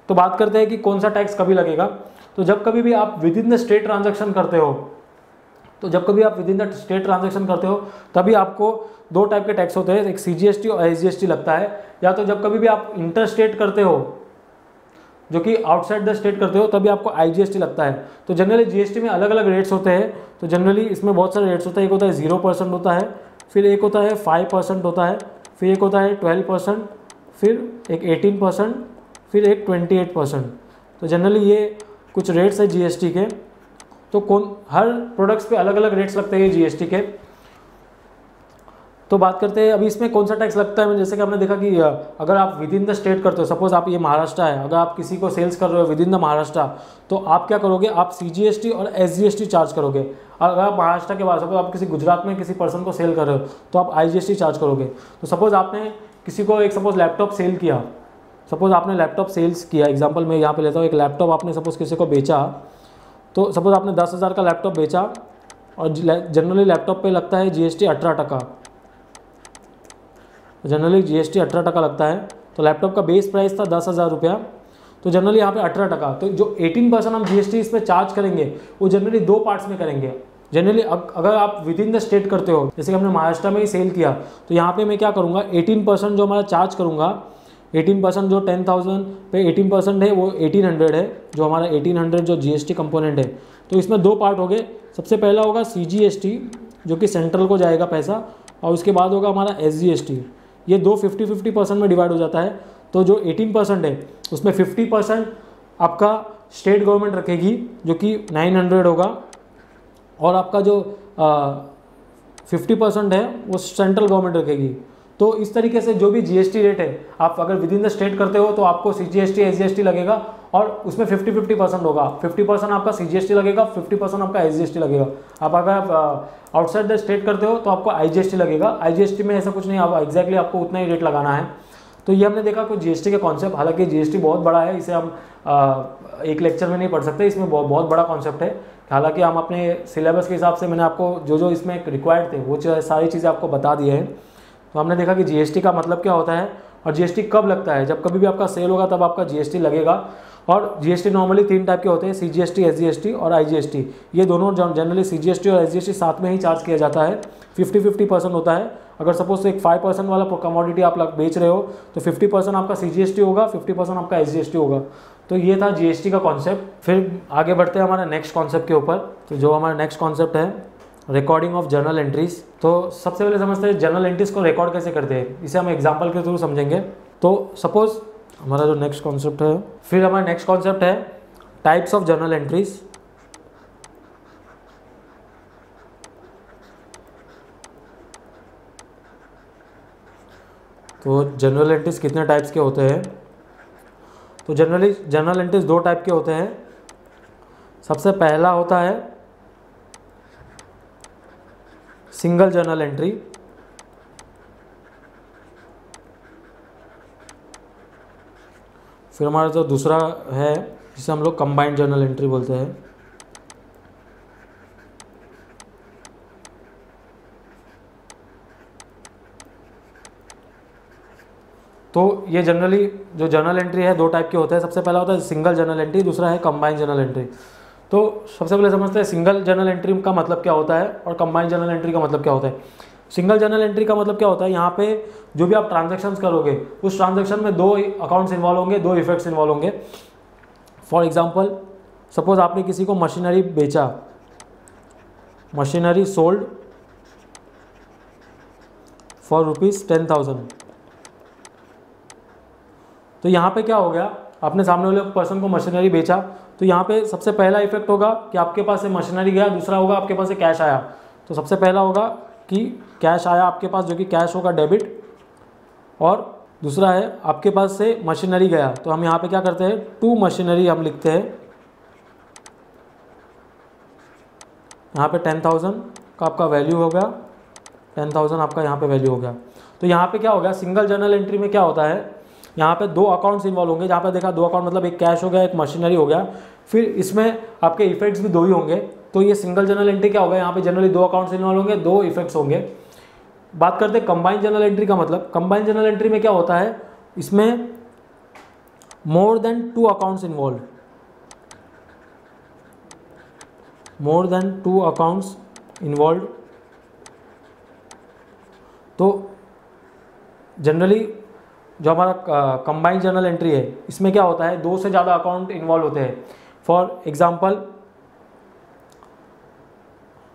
तो बात करते हैं कि कौन सा टैक्स कभी लगेगा। तो जब कभी भी आप with in the state transaction करते हो, तभी आपको 2 टाइप के टैक्स होते हैं, एक सीजीएसटी और एसजीएसटी लगता है। या तो जब कभी भी आप इंटर स्टेट करते हो, जो कि आउटसाइड द स्टेट करते हो, तभी आपको आईजीएसटी लगता है। तो जनरली जीएसटी में अलग अलग रेट्स होते हैं। तो जनरली इसमें बहुत सारे रेट्स होते हैं। एक होता है 0% होता है, फिर एक होता है 5% होता है, फिर एक होता है 12%, फिर एक 18%, फिर एक 28%। तो जनरली ये कुछ रेट्स है जीएसटी के। तो हर प्रोडक्ट्स पे अलग अलग रेट्स लगते हैं जीएसटी के। तो बात करते हैं अभी इसमें कौन सा टैक्स लगता है। जैसे कि हमने देखा कि अगर आप विद इन द स्टेट करते हो, सपोज आप, ये महाराष्ट्र है, अगर आप किसी को सेल्स कर रहे हो विद इन द महाराष्ट्र, तो आप क्या करोगे, आप सीजीएसटी और एसजीएसटी चार्ज करोगे। अगर आप महाराष्ट्र के बाद, सपोज आप किसी गुजरात में किसी पर्सन को सेल कर रहे हो, तो आप आईजीएसटी चार्ज करोगे। तो सपोज आपने किसी को लैपटॉप सेल किया, सपोज आपने लैपटॉप सेल्स किया, एग्जाम्पल मैं यहाँ पे लेता हूँ, एक लैपटॉप आपने सपोज किसी को बेचा, तो सपोज आपने 10,000 का लैपटॉप बेचा, और जनरली लैपटॉप पे लगता है जीएसटी 18%। जनरली जीएसटी 18% लगता है। तो लैपटॉप का बेस प्राइस था 10,000 रुपया, तो जनरली यहाँ पे 18%। तो जो 18% हम जीएसटी इस पर चार्ज करेंगे, वो जनरली 2 पार्ट्स में करेंगे। जनरली अगर आप विद इन द स्टेट करते हो, जैसे कि हमने महाराष्ट्र में ही सेल किया, तो यहाँ पे मैं क्या करूँगा, 18% जो हमारा चार्ज करूँगा, 18% जो 10,000 पे 18% है, वो 1800 है, जो हमारा 1800 जो जीएसटी कंपोनेंट है। तो इसमें 2 पार्ट हो गए। सबसे पहला होगा सीजीएसटी, जो कि सेंट्रल को जाएगा पैसा, और उसके बाद होगा हमारा एसजीएसटी। ये 2 50-50% में डिवाइड हो जाता है। तो जो 18% है, उसमें 50% आपका स्टेट गवर्नमेंट रखेगी, जो कि 900 होगा, और आपका जो 50% है वो सेंट्रल गवर्नमेंट रखेगी। तो इस तरीके से जो भी जीएसटी रेट है, आप अगर विद इन द स्टेट करते हो तो आपको सीजीएसटी एसजीएसटी लगेगा, और उसमें 50-50% होगा। 50% आपका सीजीएसटी लगेगा, 50% आपका एसजीएसटी लगेगा। आप अगर आउटसाइड द स्टेट करते हो तो आपको आईजीएसटी लगेगा। आईजीएसटी में ऐसा कुछ नहीं, आप एग्जैक्टली आपको उतना ही रेट लगाना है। तो ये हमने देखा कुछ जीएसटी के कॉन्सेप्ट। हालांकि जीएसटी बहुत बड़ा है, इसे हम एक लेक्चर में नहीं पढ़ सकते, इसमें बहुत बड़ा कॉन्सेप्ट है। हालांकि हम अपने सिलेबस के हिसाब से, मैंने आपको जो इसमें रिक्वायर्ड थे वो सारी चीज़ें आपको बता दी हैं। तो हमने देखा कि जीएसटी का मतलब क्या होता है, और जीएसटी कब लगता है, जब कभी भी आपका सेल होगा तब आपका जीएसटी लगेगा। और जीएसटी नॉर्मली 3 टाइप के होते हैं, सीजीएसटी, एसजीएसटी और आईजीएसटी। ये दोनों जनरली सीजीएसटी और एसजीएसटी साथ में ही चार्ज किया जाता है। 50-50% होता है। अगर सपोज एक 5% वाला कमोडिटी आप बेच रहे हो, तो 50% आपका सीजीएसटी होगा, 50% आपका एसजीएसटी होगा। तो ये था जीएसटी का कॉन्सेप्ट। फिर आगे बढ़ते हैं हमारे नेक्स्ट कॉन्सेप्ट के ऊपर। तो जो हमारा नेक्स्ट कॉन्सेप्ट है रिकॉर्डिंग ऑफ जर्नल एंट्रीज। तो सबसे पहले समझते हैं जर्नल एंट्रीज को रिकॉर्ड कैसे करते हैं, इसे हम एग्जांपल के थ्रू समझेंगे। तो सपोज हमारा जो नेक्स्ट कॉन्सेप्ट है, फिर हमारा नेक्स्ट कॉन्सेप्ट है टाइप्स ऑफ जर्नल एंट्रीज। तो जर्नल एंट्रीज कितने टाइप्स के होते हैं? तो जनरली जर्नल एंट्रीज दो टाइप के होते हैं। सबसे पहला होता है सिंगल जर्नल एंट्री, फिर हमारा जो दूसरा है जिसे हम लोग कंबाइंड जर्नल एंट्री बोलते हैं। तो ये जनरली जो जर्नल एंट्री है दो टाइप के होते हैं। सबसे पहला होता है सिंगल जर्नल एंट्री, दूसरा है कंबाइंड जर्नल एंट्री। तो सबसे पहले समझते हैं सिंगल जर्नल एंट्री का मतलब क्या होता है और कंबाइंड जर्नल एंट्री का मतलब क्या होता है। सिंगल जर्नल एंट्री का मतलब क्या होता है, यहाँ पे जो भी आप ट्रांजैक्शंस करोगे उस ट्रांजैक्शन में दो अकाउंट्स इन्वॉल्व होंगे, दो इफेक्ट्स इन्वॉल्व होंगे। फॉर एग्जांपल सपोज आपने किसी को मशीनरी बेचा, मशीनरी सोल्ड फॉर ₹10,000। तो यहाँ पे क्या हो गया, आपने सामने वाले पर्सन को मशीनरी बेचा, तो यहाँ पे सबसे पहला इफेक्ट होगा कि आपके पास से मशीनरी गया, दूसरा होगा आपके पास से कैश आया। तो सबसे पहला होगा कि कैश आया आपके पास, जो कि कैश होगा डेबिट, और दूसरा है आपके पास से मशीनरी गया। तो हम यहाँ पे क्या करते हैं, टू मशीनरी हम लिखते हैं। यहाँ पे 10,000 का आपका वैल्यू हो गया, 10,000 आपका यहाँ पे वैल्यू हो गया। तो यहाँ पे क्या हो गया, सिंगल जर्नल एंट्री में क्या होता है, यहाँ पे दो अकाउंट्स इन्वॉल्व होंगे। जहाँ पे देखा दो अकाउंट मतलब एक कैश हो गया, एक मशीनरी हो गया, फिर इसमें आपके इफेक्ट्स भी दो ही होंगे। तो ये सिंगल जर्नल एंट्री क्या होगा, यहाँ पे जनरली दो अकाउंट्स इन्वॉल्व होंगे, दो इफेक्ट्स होंगे। बात करते हैं कंबाइंड जर्नल एंट्री का मतलब। कंबाइंड जर्नल एंट्री में क्या होता है, इसमें more than two accounts involve, more than two accounts involve. तो जनरली जो हमारा कंबाइंड जर्नल एंट्री है इसमें क्या होता है, दो से ज़्यादा अकाउंट इन्वॉल्व होते हैं। फॉर एग्जांपल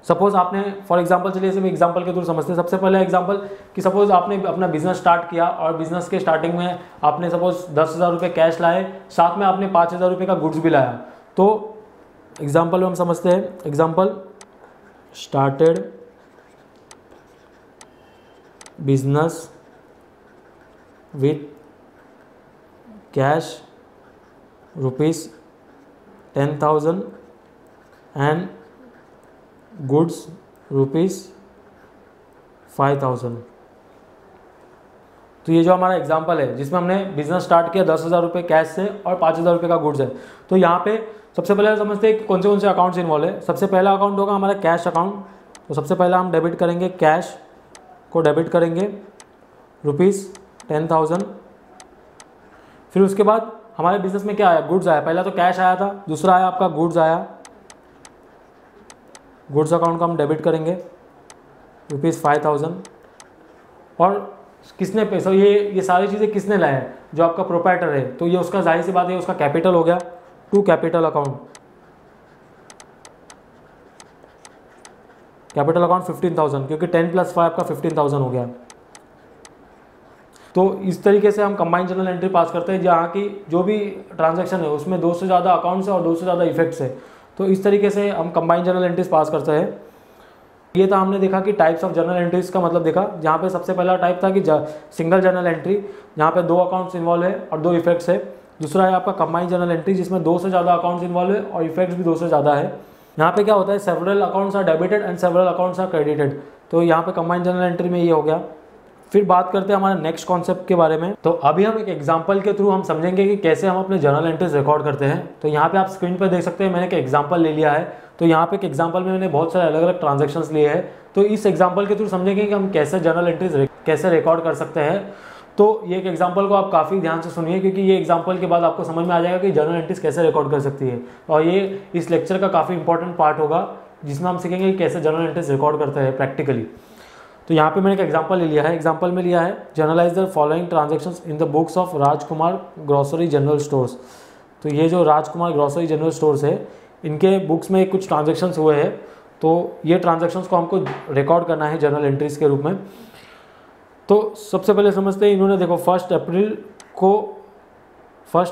सपोज आपने, फॉर एग्जांपल चलिए इसे एग्जांपल के थ्रू समझते हैं। सबसे पहले एग्जांपल कि सपोज आपने अपना बिजनेस स्टार्ट किया और बिजनेस के स्टार्टिंग में आपने सपोज 10,000 रुपये कैश लाए, साथ में आपने 5,000 रुपये का गुड्स भी लाया। तो एग्जांपल में हम समझते हैं, example started business with cash ₹10,000 and goods ₹5,000। तो ये जो हमारा एग्जांपल है जिसमें हमने बिजनेस स्टार्ट किया 10,000 रुपये कैश से और 5,000 रुपये का गुड्स है। तो यहाँ पे सबसे पहले समझते हैं कौन से अकाउंट्स इन्वॉल्व है। सबसे पहला अकाउंट होगा हमारा कैश अकाउंट। तो सबसे पहला हम डेबिट करेंगे, कैश को डेबिट करेंगे ₹10,000। फिर उसके बाद हमारे बिजनेस में क्या आया, गुड्स आया। पहला तो कैश आया था, दूसरा आया आपका गुड्स आया। गुड्स अकाउंट को हम डेबिट करेंगे ₹5,000। और किसने पैसा, ये सारी चीज़ें किसने लाया है, जो आपका प्रोप्राइटर है। तो ये उसका जाहिर सी बात है उसका कैपिटल हो गया, to capital account. Capital account 15,000, क्योंकि 10 + 5 आपका 15,000 हो गया। तो इस तरीके से हम कंबाइंड जर्नल एंट्री पास करते हैं, जहाँ की जो भी ट्रांजैक्शन है उसमें दो से ज़्यादा अकाउंट्स है और दो से ज़्यादा इफेक्ट्स है। तो इस तरीके से हम कंबाइंड जर्नल एंट्रीज पास करते हैं। ये था, हमने देखा कि टाइप्स ऑफ जर्नल एंट्रीज का मतलब देखा, जहाँ पे सबसे पहला टाइप था कि सिंगल जर्नल एंट्री, जहाँ पे दो अकाउंट्स इन्वॉल्व है और दो इफेक्ट्स है। दूसरा है आपका कंबाइंड जर्नल एंट्री, जिसमें दो से ज़्यादा अकाउंट्स इन्वॉल्व है और इफेक्ट्स भी दो से ज़्यादा है। यहाँ पे क्या होता है, several accounts are debited and several accounts are credited. तो यहाँ पे कंबाइंड जर्नल एंट्री में ये हो गया। फिर बात करते हैं हमारे नेक्स्ट कॉन्सेप्ट के बारे में। तो अभी हम एक एग्जांपल के थ्रू हम समझेंगे कि कैसे हम अपने जर्नल एंट्रीज रिकॉर्ड करते हैं। तो यहाँ पे आप स्क्रीन पर देख सकते हैं, मैंने एक एग्जांपल ले लिया है। तो यहाँ पे एक एग्जांपल में मैंने बहुत सारे अलग अलग ट्रांजैक्शंस लिए हैं। तो इस एग्जांपल के थ्रू समझेंगे कि हम कैसे जर्नल एंट्रीज कैसे रिकॉर्ड कर सकते हैं। तो ये एक एग्जांपल को आप काफ़ी ध्यान से सुनिए, क्योंकि ये एग्जांपल के बाद आपको समझ में आ जाएगा कि जर्नल एंट्रीज कैसे रिकॉर्ड कर सकती है। और ये इस लेक्चर का काफ़ी इंपॉर्टेंट पार्ट होगा, जिसमें हम सीखेंगे कि कैसे जर्नल एंट्रीज रिकॉर्ड करते हैं प्रैक्टिकली। तो यहाँ पे मैंने एक एग्जांपल ले लिया है। एग्जांपल में लिया है, generalized the following transactions in the books of Rajkumar grocery general stores. तो ये जो राजकुमार ग्रोसरी जनरल स्टोर्स है, इनके बुक्स में कुछ ट्रांजैक्शंस हुए हैं। तो ये ट्रांजैक्शंस को हमको रिकॉर्ड करना है जर्नल एंट्रीज के रूप में। तो सबसे पहले समझते हैं, इन्होंने देखो 1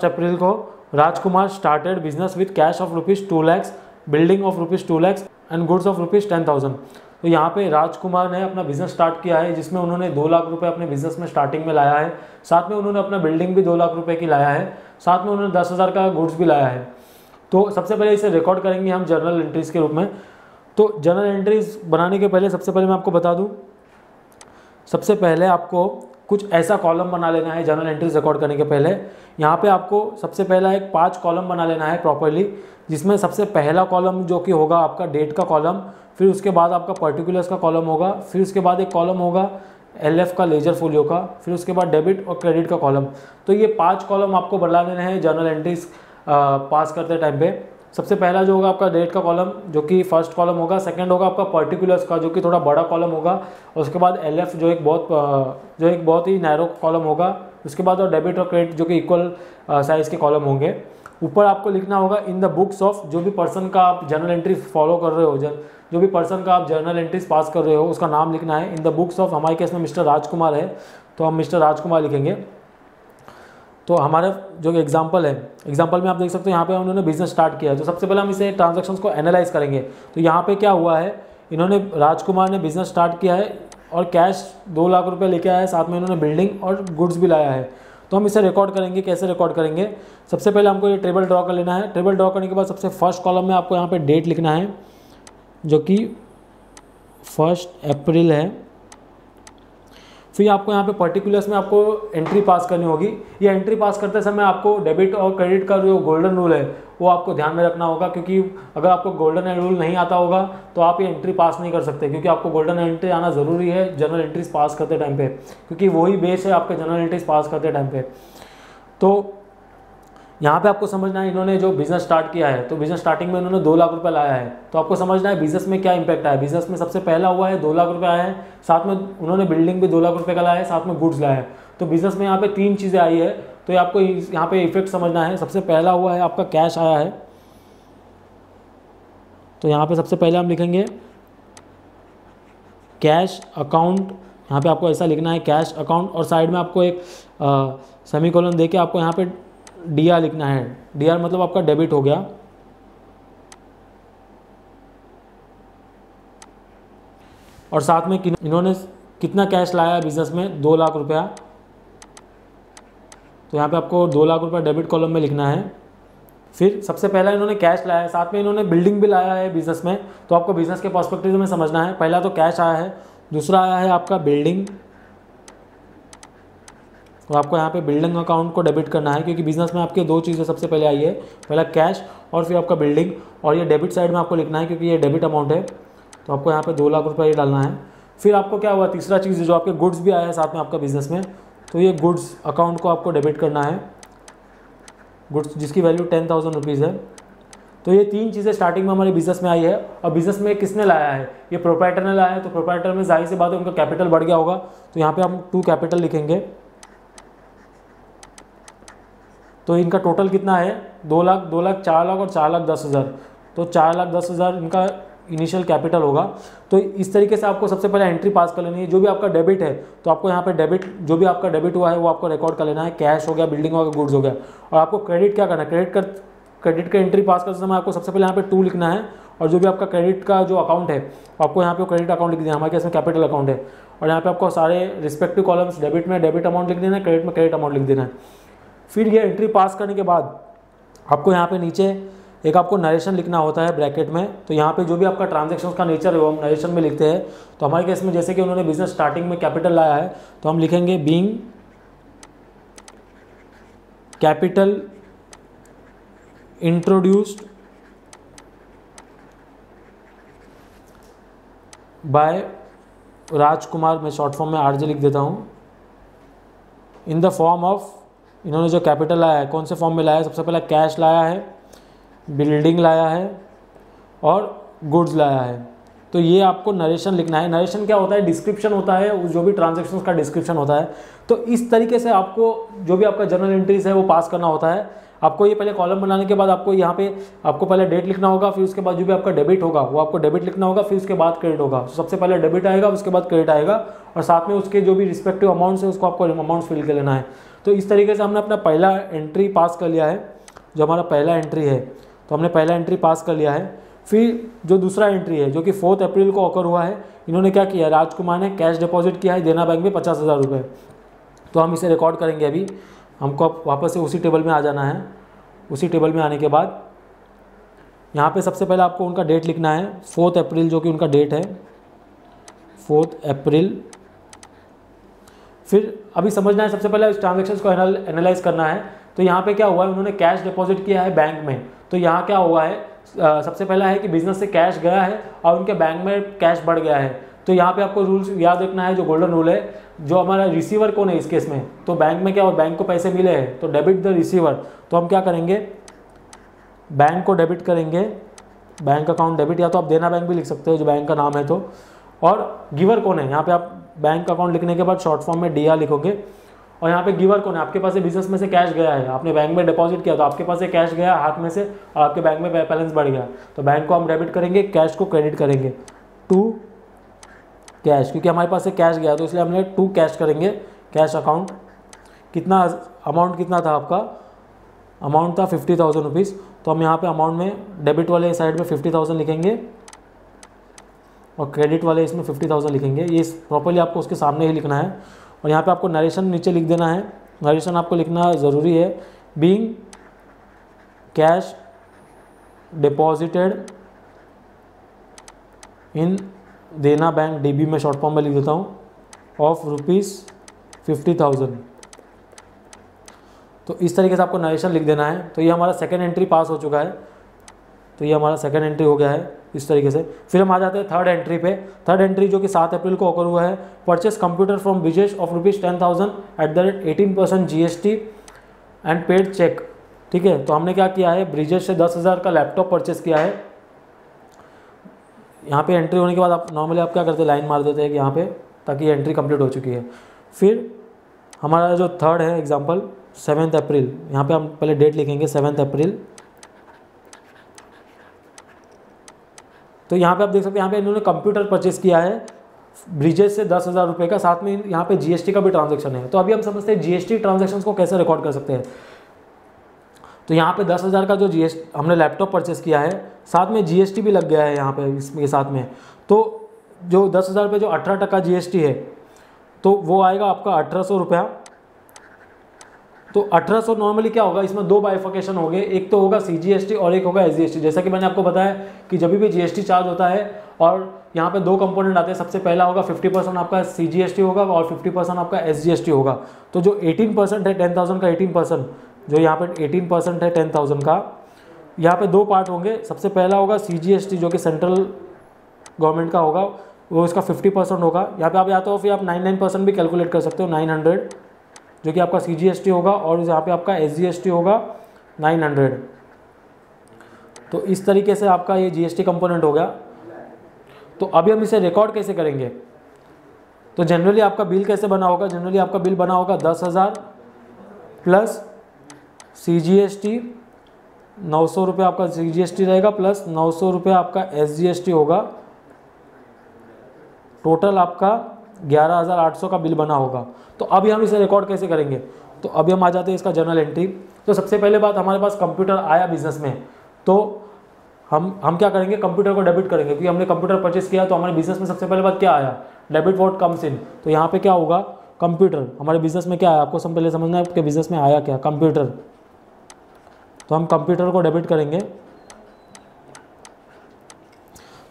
अप्रैल को Rajkumar started business with cash of ₹2 lakh, building of ₹2 lakh and goods of ₹10,000। तो यहाँ पे राजकुमार ने अपना बिजनेस स्टार्ट किया है जिसमें उन्होंने 2 लाख रुपए अपने बिजनेस में स्टार्टिंग में लाया है, साथ में उन्होंने अपना बिल्डिंग भी 2 लाख रुपए की लाया है, साथ में उन्होंने 10,000 का गुड्स भी लाया है। तो सबसे पहले इसे रिकॉर्ड करेंगे हम जर्नल एंट्रीज के रूप में। तो जर्नल एंट्रीज बनाने के पहले सबसे पहले मैं आपको बता दूं, सबसे पहले आपको कुछ ऐसा कॉलम बना लेना है जर्नल एंट्रीज रिकॉर्ड करने के पहले। यहाँ पे आपको सबसे पहला एक 5 कॉलम बना लेना है प्रॉपर्ली, जिसमें सबसे पहला कॉलम जो कि होगा आपका डेट का कॉलम, फिर उसके बाद आपका पर्टिकुलर्स का कॉलम होगा, फिर उसके बाद एक कॉलम होगा LF का लेजर फोलियो का, फिर उसके बाद डेबिट और क्रेडिट का कॉलम। तो ये 5 कॉलम आपको बना लेने हैं जर्नल एंट्रीज पास करते टाइम पे। सबसे पहला जो होगा आपका डेट का कॉलम जो कि फर्स्ट कॉलम होगा, सेकंड होगा आपका पर्टिकुलर्स का जो कि थोड़ा बड़ा कॉलम होगा, और उसके बाद LF जो एक बहुत ही नैरो कॉलम होगा, उसके बाद और डेबिट और क्रेडिट जो कि इक्वल साइज के कॉलम होंगे। ऊपर आपको लिखना होगा इन द बुक्स ऑफ, जो भी पर्सन का आप जर्नल एंट्री फॉलो कर रहे हो, जो भी पर्सन का आप जर्नल एंट्रीज पास कर रहे हो उसका नाम लिखना है। इन द बुक्स ऑफ, हमारे केस में मिस्टर राजकुमार है तो हम मिस्टर राजकुमार लिखेंगे। तो हमारे जो एग्जाम्पल है, एग्जाम्पल में आप देख सकते हो यहाँ पे उन्होंने बिजनेस स्टार्ट किया है। तो सबसे पहले हम इसे ट्रांजैक्शंस को एनालाइज करेंगे। तो यहाँ पे क्या हुआ है, इन्होंने राजकुमार ने बिजनेस स्टार्ट किया है और कैश 2 लाख रुपए लेके आया है, साथ में इन्होंने बिल्डिंग और गुड्स भी लाया है। तो हम इसे रिकॉर्ड करेंगे। कैसे रिकॉर्ड करेंगे, सबसे पहले हमको ये टेबल ड्रॉ कर लेना है। टेबल ड्रॉ करने के बाद सबसे फर्स्ट कॉलम में आपको यहाँ पे डेट लिखना है जो कि 1 अप्रैल है। फिर आपको यहाँ पे पर्टिकुलर्स में आपको एंट्री पास करनी होगी। ये एंट्री पास करते समय आपको डेबिट और क्रेडिट का जो गोल्डन रूल है वो आपको ध्यान में रखना होगा, क्योंकि अगर आपको गोल्डन रूल नहीं आता होगा तो आप ये एंट्री पास नहीं कर सकते, क्योंकि आपको गोल्डन एंट्री आना ज़रूरी है जनरल एंट्रीज पास करते टाइम पे, क्योंकि वही बेस है आपके जनरल एंट्रीज पास करते टाइम पे। तो यहाँ पे आपको समझना है, इन्होंने जो बिजनेस स्टार्ट किया है तो बिजनेस स्टार्टिंग में इन्होंने 2 लाख रुपए लाया है। तो आपको समझना है बिजनेस में क्या इंपैक्ट आया। बिजनेस में सबसे पहला हुआ है 2 लाख रुपए आया है, साथ में उन्होंने बिल्डिंग भी 2 लाख रुपए का लाया है, साथ में गुड्स लाया है। तो बिजनेस में यहाँ पे 3 चीज़ें आई है, तो ये आपको यहाँ पे इफेक्ट समझना है। सबसे पहला हुआ है आपका कैश आया है, तो यहाँ पे सबसे पहले हम लिखेंगे कैश अकाउंट। यहाँ पे आपको ऐसा लिखना है कैश अकाउंट, और साइड में आपको एक सेमीकोलन देके आपको यहाँ पे DR लिखना है। DR मतलब आपका डेबिट हो गया। और साथ में इन्होंने कितना कैश लाया है बिजनेस में, 2 लाख रुपया। तो यहाँ पे आपको 2 लाख रुपया डेबिट कॉलम में लिखना है। फिर सबसे पहला इन्होंने कैश लाया है, साथ में इन्होंने बिल्डिंग भी लाया है बिजनेस में। तो आपको बिजनेस के पर्सपेक्टिव में समझना है। पहला तो कैश आया है, दूसरा आया है आपका बिल्डिंग। तो आपको यहाँ पे बिल्डिंग अकाउंट को डेबिट करना है, क्योंकि बिजनेस में आपके 2 चीज़ें सबसे पहले आई है, पहला कैश और फिर आपका बिल्डिंग। और ये डेबिट साइड में आपको लिखना है क्योंकि ये डेबिट अमाउंट है। तो आपको यहाँ पे 2 लाख रुपये डालना है। फिर आपको क्या हुआ, तीसरा चीज़ जो आपके गुड्स भी आया है साथ में आपका बिजनेस में, तो ये गुड्स अकाउंट को आपको डेबिट करना है, गुड्स जिसकी वैल्यू 10,000 रुपीज़ है। तो ये 3 चीज़ें स्टार्टिंग में हमारे बिजनेस में आई है। और बिजनेस में किसने लाया है, ये प्रोप्राइटर ने लाया है। तो प्रोप्राइटर में जाहिर सी बात है उनका कैपिटल बढ़ गया होगा। तो यहाँ पे हम 2 कैपिटल लिखेंगे। तो इनका टोटल कितना है, 2 लाख, 2 लाख, 4 लाख और 4,10,000। तो 4,10,000 इनका इनिशियल कैपिटल होगा। तो इस तरीके से आपको सबसे पहले एंट्री पास कर लेनी है। जो भी आपका डेबिट है तो आपको यहाँ पे डेबिट, जो भी आपका डेबिट हुआ है वो आपको रिकॉर्ड कर लेना है। कैश हो गया, बिल्डिंग हो गया, गुड्स हो गया। और आपको क्रेडिट क्या करना है, क्रेडिट का एंट्री पास करते समय आपको सबसे पहले यहाँ पे 2 लिखना है। और जो भी आपका क्रेडिट का जो अकाउंट है आपको यहाँ पे क्रेडिट अकाउंट लिख देना है। हमारे केस में कैपिटल अकाउंट है। और यहाँ पे आपको सारे रिस्पेक्टिव कॉलम्स, डेबिट में डेबिट अमाउंट लिख देना है, क्रेडिट में क्रेडिट अमाउंट लिख देना है। फिर ये एंट्री पास करने के बाद आपको यहाँ पे नीचे एक आपको नरेशन लिखना होता है ब्रैकेट में। तो यहाँ पे जो भी आपका ट्रांजैक्शंस का नेचर है वो हम नरेशन में लिखते हैं। तो हमारे केस में जैसे कि उन्होंने बिजनेस स्टार्टिंग में कैपिटल लाया है तो हम लिखेंगे बीइंग कैपिटल इंट्रोड्यूस्ड बाय राजकुमार, मैं शॉर्ट फॉर्म में RJ लिख देता हूँ, इन द फॉर्म ऑफ, इन्होंने जो कैपिटल लाया है कौन से फॉर्म में लाया है, सबसे पहले कैश लाया है, बिल्डिंग लाया है और गुड्स लाया है। तो ये आपको नरेशन लिखना है। नरेशन क्या होता है, डिस्क्रिप्शन होता है, उस जो भी ट्रांजैक्शंस का डिस्क्रिप्शन होता है। तो इस तरीके से आपको जो भी आपका जर्नल एंट्रीज है वो पास करना होता है। आपको ये पहले कॉलम बनाने के बाद आपको यहाँ पे आपको पहले डेट लिखना होगा, फिर उसके बाद जो भी आपका डेबिट होगा वो आपको डेबिट लिखना होगा, फिर उसके बाद क्रेडिट होगा। तो सबसे पहले डेबिट आएगा, उसके बाद क्रेडिट आएगा, और साथ में उसके जो भी रिस्पेक्टिव अमाउंट्स है उसको आपको अमाउंट फिल कर लेना है। तो इस तरीके से हमने अपना पहला एंट्री पास कर लिया है, जो हमारा पहला एंट्री है, तो हमने पहला एंट्री पास कर लिया है। फिर जो दूसरा एंट्री है जो कि 4 अप्रैल को ऑकर हुआ है, इन्होंने क्या किया, राजकुमार ने कैश डिपॉजिट किया है देना बैंक में 50,000 रुपये। तो हम इसे रिकॉर्ड करेंगे। अभी हमको अब वापस से उसी टेबल में आ जाना है। उसी टेबल में आने के बाद यहाँ पे सबसे पहले आपको उनका डेट लिखना है 4 अप्रैल, जो कि उनका डेट है 4 अप्रैल। फिर अभी समझना है सबसे पहले इस ट्रांजेक्शन को एनालाइज करना है। तो यहाँ पे क्या हुआ है, उन्होंने कैश डिपॉजिट किया है बैंक में। तो यहाँ क्या हुआ है, सबसे पहला है कि बिजनेस से कैश गया है और उनके बैंक में कैश बढ़ गया है। तो यहाँ पे आपको रूल्स याद रखना है, जो गोल्डन रूल है, जो हमारा रिसीवर कौन है इस केस में, तो बैंक में क्या हो, बैंक को पैसे मिले हैं तो डेबिट द रिसीवर। तो हम क्या करेंगे, बैंक को डेबिट करेंगे, बैंक अकाउंट डेबिट, या तो आप देना बैंक भी लिख सकते हो जो बैंक का नाम है। तो और गिवर कौन है, यहाँ पे आप बैंक अकाउंट लिखने के बाद शॉर्ट फॉर्म में DA लिखोगे। और यहाँ पे गिवर कौन है, आपके पास से बिजनेस में से कैश गया है, आपने बैंक में डिपॉजिट किया तो आपके पास से कैश गया हाथ में से और आपके बैंक में बैलेंस बढ़ गया, तो बैंक को हम डेबिट करेंगे, कैश को क्रेडिट करेंगे टू कैश, क्योंकि हमारे पास से कैश गया तो इसलिए हमने टू कैश करेंगे, कैश अकाउंट। कितना अमाउंट कितना था आपका, अमाउंट था 50,000 रुपीज़। तो हम यहाँ पे अमाउंट में डेबिट वाले साइड में 50,000 लिखेंगे और क्रेडिट वाले इसमें 50,000 लिखेंगे। ये प्रॉपर्ली आपको उसके सामने ही लिखना है। और यहाँ पे आपको नरेशन नीचे लिख देना है, नरेशन आपको लिखना ज़रूरी है, बीइंग कैश डिपॉजिटेड इन देना बैंक DB में शॉर्ट फॉर्म में लिख देता हूँ ऑफ ₹50,000। तो इस तरीके से आपको नरेशन लिख देना है। तो ये हमारा सेकंड एंट्री पास हो चुका है, तो ये हमारा सेकंड एंट्री हो गया है इस तरीके से। फिर हम आ जाते हैं थर्ड एंट्री पे। थर्ड एंट्री जो कि 7 अप्रैल को ऑकर हुआ है, purchase computer from Brijesh of ₹10,000 @ 18% GST and paid cheque. ठीक है, तो हमने क्या किया है, ब्रिजेश से 10,000 का लैपटॉप परचेस किया है। यहाँ पे एंट्री होने के बाद आप नॉर्मली आप क्या करते हैं, लाइन मार देते हैं कि यहाँ पे, ताकि एंट्री कंप्लीट हो चुकी है। फिर हमारा जो थर्ड है एग्जांपल 7 अप्रैल, यहाँ पे हम पहले डेट लिखेंगे 7 अप्रैल। तो यहाँ पे आप देख सकते हैं, यहाँ पे इन्होंने कंप्यूटर परचेस किया है ब्रिजेस से 10,000 रुपये का, साथ में यहाँ पे GST का भी ट्रांजैक्शन है। तो अभी हम समझते हैं GST ट्रांजैक्शन को कैसे रिकॉर्ड कर सकते हैं। तो यहाँ पे 10,000 का जो GST हमने लैपटॉप परचेस किया है, साथ में GST भी लग गया है यहाँ पे इसके साथ में। तो जो 10,000 पे जो 18% GST है, तो वो आएगा आपका 1,800 रुपया। तो 1,800 नॉर्मली क्या होगा, इसमें दो बाइफिकेशन हो गए, एक तो होगा CGST और एक होगा SGST। जैसा कि मैंने आपको बताया कि जब भी GST चार्ज होता है और यहाँ पे दो कंपोनेंट आते हैं, सबसे पहला होगा 50% आपका CGST होगा और 50% आपका SGST होगा। तो जो 18% है 10,000 का 18%, जो यहाँ पे 18% है 10,000 का, यहाँ पे दो पार्ट होंगे। सबसे पहला होगा CGST जो कि सेंट्रल गवर्नमेंट का होगा, वो इसका 50% होगा। यहाँ पे आप या तो फिर आप 99% भी कैलकुलेट कर सकते हो, 900 जो कि आपका CGST होगा, और यहाँ पे आपका SGST होगा 900। तो इस तरीके से आपका ये GST कंपोनेंट हो गया। तो अभी हम इसे रिकॉर्ड कैसे करेंगे, तो जनरली आपका बिल कैसे बना होगा, जनरली आपका बिल बना होगा 10,000 प्लस CGST 900 रुपये आपका CGST रहेगा, प्लस 900 रुपये आपका SGST होगा। टोटल आपका 11,800 का बिल बना होगा। तो अभी हम इसे रिकॉर्ड कैसे करेंगे, तो अभी हम आ जाते हैं इसका जर्नल एंट्री। तो सबसे पहले बात, हमारे पास कंप्यूटर आया बिजनेस में, तो हम क्या करेंगे, कंप्यूटर को डेबिट करेंगे, क्योंकि हमने कंप्यूटर परचेस किया। तो हमारे बिजनेस में सबसे पहले बात क्या आया, डेबिट व्हाट कम्स इन। तो यहाँ पे क्या होगा, कंप्यूटर हमारे बिजनेस में क्या आया, आपको सब पहले समझना है आपके बिजनेस में आया क्या, कंप्यूटर। तो हम कंप्यूटर को डेबिट करेंगे।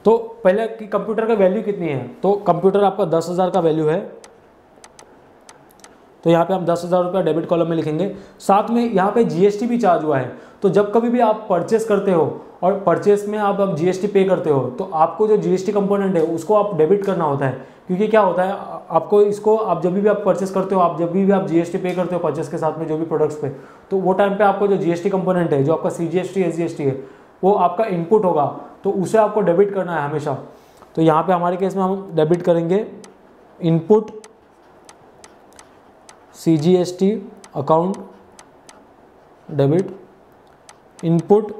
तो पहले कि कंप्यूटर का वैल्यू कितनी है, तो कंप्यूटर आपका 10,000 का वैल्यू है। तो यहाँ पे हम 10,000 रुपया डेबिट कॉलम में लिखेंगे। साथ में यहाँ पे GST भी चार्ज हुआ है। तो जब कभी भी आप परचेस करते हो और परचेस में आप GST पे करते हो, तो आपको जो GST कंपोनेंट है उसको आप डेबिट करना होता है। क्योंकि क्या होता है, आपको इसको आप जब भी आप परचेस करते हो, आप जब भी आप GST पे करते हो परचेस के साथ में जो भी प्रोडक्ट्स पे, तो वो टाइम पे आपको जो GST कंपोनेंट है, जो आपका CGST SGST है, वो आपका इनपुट होगा, तो उसे आपको डेबिट करना है हमेशा। तो यहाँ पे हमारे केस में हम डेबिट करेंगे input CGST account debit input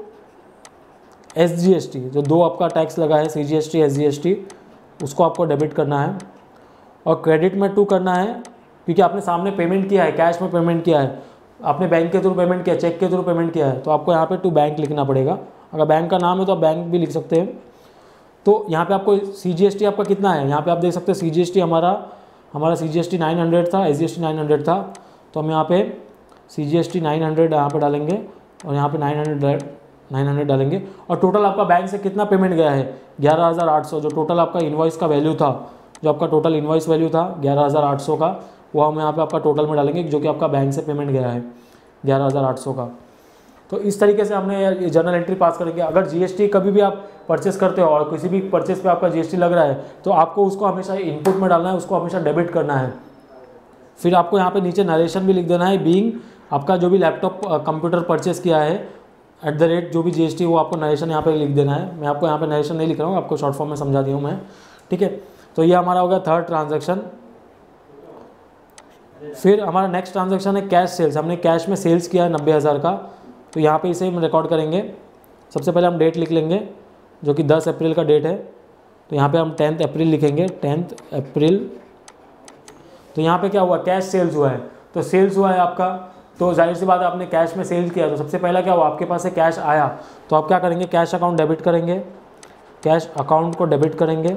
SGST, जो दो आपका टैक्स लगा है CGST SGST, उसको आपको डेबिट करना है। और क्रेडिट में 2 करना है, क्योंकि आपने सामने पेमेंट किया है, कैश में पेमेंट किया है, आपने बैंक के थ्रू पेमेंट किया, चेक के थ्रू पेमेंट किया है, तो आपको यहाँ पे टू बैंक लिखना पड़ेगा। अगर बैंक का नाम है तो आप बैंक भी लिख सकते हैं। तो यहाँ पे आपको CGST आपका कितना है, यहाँ पे आप देख सकते हैं CGST हमारा CGST 900 था, SGST 900 था, तो हम यहाँ पे CGST 900 यहाँ पे डालेंगे और यहाँ पे 900 डालेंगे। और टोटल आपका बैंक से कितना पेमेंट गया है 11,800, जो टोटल आपका इन्वॉइस का वैल्यू था, जो आपका टोटल इन्वॉइस वैल्यू था 11,800 का, वो हम यहाँ पे आपका टोटल में डालेंगे, जो कि आपका बैंक से पेमेंट गया है 11,800 का। तो इस तरीके से हमने ये जर्नल एंट्री पास करेंगे। अगर GST कभी भी आप परचेस करते हो और किसी भी परचेस पे आपका GST लग रहा है, तो आपको उसको हमेशा इनपुट में डालना है, उसको हमेशा डेबिट करना है। फिर आपको यहाँ पे नीचे नरेशन भी लिख देना है, बीइंग आपका जो भी लैपटॉप कंप्यूटर परचेस किया है @ जो भी GST, वो आपको नरेशन यहाँ पे लिख देना है। मैं आपको यहाँ पे नरेशन नहीं लिख रहा हूँ, आपको शॉर्ट फॉर्म में समझा दिया हूँ मैं, ठीक है। तो ये हमारा हो गया थर्ड ट्रांजेक्शन। फिर हमारा नेक्स्ट ट्रांजेक्शन है कैश सेल्स। हमने कैश में सेल्स किया है 90,000 का, तो यहाँ पे इसे हम रिकॉर्ड करेंगे। सबसे पहले हम डेट लिख लेंगे, जो कि 10 अप्रैल का डेट है, तो यहाँ पे हम 10 अप्रैल लिखेंगे, 10 अप्रैल। तो यहाँ पे क्या हुआ, कैश सेल्स हुआ है, तो सेल्स हुआ है आपका, तो जाहिर सी बात है आपने कैश में सेल्स किया, तो सबसे पहला क्या हुआ, आपके पास से कैश आया, तो आप क्या करेंगे, कैश अकाउंट डेबिट करेंगे, कैश अकाउंट को डेबिट करेंगे।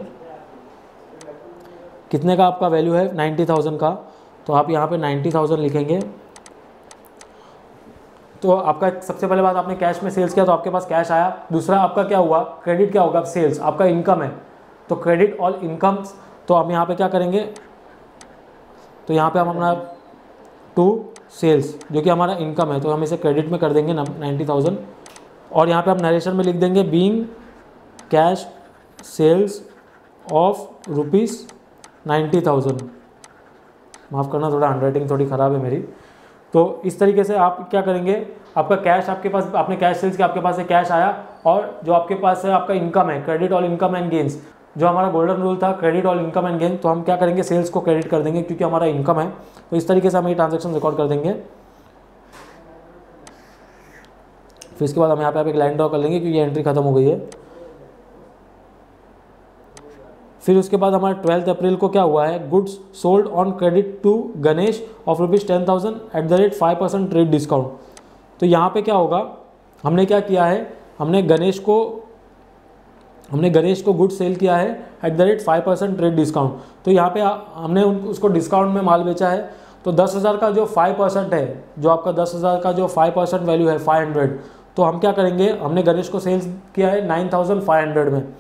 कितने का आपका वैल्यू है 90,000 का, तो आप यहाँ पे 90,000 लिखेंगे। तो आपका सबसे पहले बात, आपने कैश में सेल्स किया तो आपके पास कैश आया। दूसरा आपका क्या हुआ, क्रेडिट क्या होगा, सेल्स आपका इनकम है, तो क्रेडिट ऑल इनकम्स। तो हम यहाँ पे क्या करेंगे, तो यहाँ पे हम अपना टू सेल्स, जो कि हमारा इनकम है, तो हम इसे क्रेडिट में कर देंगे 90,000। और यहाँ पे हम नरेशन में लिख देंगे बीइंग कैश सेल्स ऑफ ₹90,000। माफ़ करना, थोड़ा हैंडराइटिंग थोड़ी ख़राब है मेरी। तो इस तरीके से आप क्या करेंगे, आपका कैश आपके पास, आपने कैश सेल्स किया, आपके पास से कैश आया, और जो आपके पास है आपका इनकम है, credit all income and gains, जो हमारा गोल्डन रूल था, credit all income and gain, तो हम क्या करेंगे, सेल्स को क्रेडिट कर देंगे क्योंकि हमारा इनकम है। तो इस तरीके से हम ये ट्रांजेक्शन रिकॉर्ड कर देंगे। फिर इसके बाद हम यहाँ पे एक लाइन ड्रॉ कर लेंगे क्योंकि ये एंट्री खत्म हो गई है। फिर उसके बाद हमारे 12 अप्रैल को क्या हुआ है, goods sold on credit to Ganesh of ₹10,000 @ 5% trade discount. तो यहाँ पे क्या होगा, हमने क्या किया है, हमने गणेश को गुड्स सेल किया है @ 5% ट्रेड डिस्काउंट। तो यहाँ पे हमने उसको डिस्काउंट में माल बेचा है, तो 10,000 का जो 5% है, जो आपका 10,000 का जो 5% वैल्यू है 500, तो हम क्या करेंगे, हमने गणेश को सेल्स किया है 9,500 में,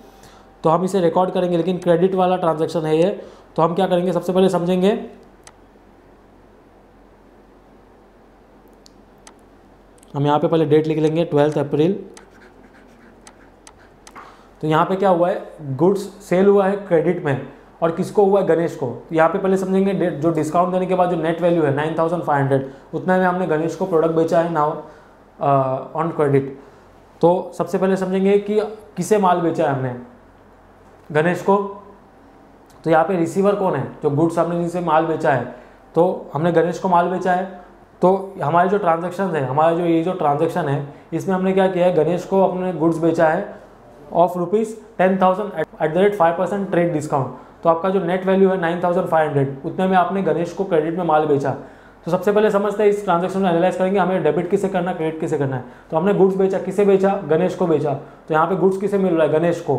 तो हम इसे रिकॉर्ड करेंगे, लेकिन क्रेडिट वाला ट्रांजैक्शन है ये। तो हम क्या करेंगे, सबसे पहले समझेंगे, हम यहाँ पे पहले डेट लिख लेंगे 12 अप्रैल। तो यहाँ पे क्या हुआ है, गुड्स सेल हुआ है क्रेडिट में, और किसको हुआ है, गणेश को। यहाँ पे पहले समझेंगे जो डिस्काउंट देने के बाद जो नेट वैल्यू है 9,500, उतना में हमने गणेश को प्रोडक्ट बेचा है नाउ ऑन क्रेडिट। तो सबसे पहले समझेंगे कि किसे माल बेचा है हमने, गणेश को। तो यहाँ पे रिसीवर कौन है, जो गुड्स हमने जिनसे माल बेचा है, तो हमने गणेश को माल बेचा है। तो हमारे जो ट्रांजैक्शन है, हमारा जो ये जो ट्रांजैक्शन है, इसमें हमने क्या किया है, गणेश को अपने गुड्स बेचा है ऑफ ₹10,000 @ 5% ट्रेड डिस्काउंट। तो आपका जो नेट वैल्यू है 9,500, उतने में आपने गणेश को क्रेडिट में माल बेचा। तो सबसे पहले समझते हैं, इस ट्रांजैक्शन में एनालाइज करेंगे हमें डेबिट किसे करना है, क्रेडिट किसे करना है। तो हमने गुड्स बेचा, किसे बेचा, गणेश को बेचा, तो यहाँ पे गुड्स किसे मिल रहा है, गणेश को,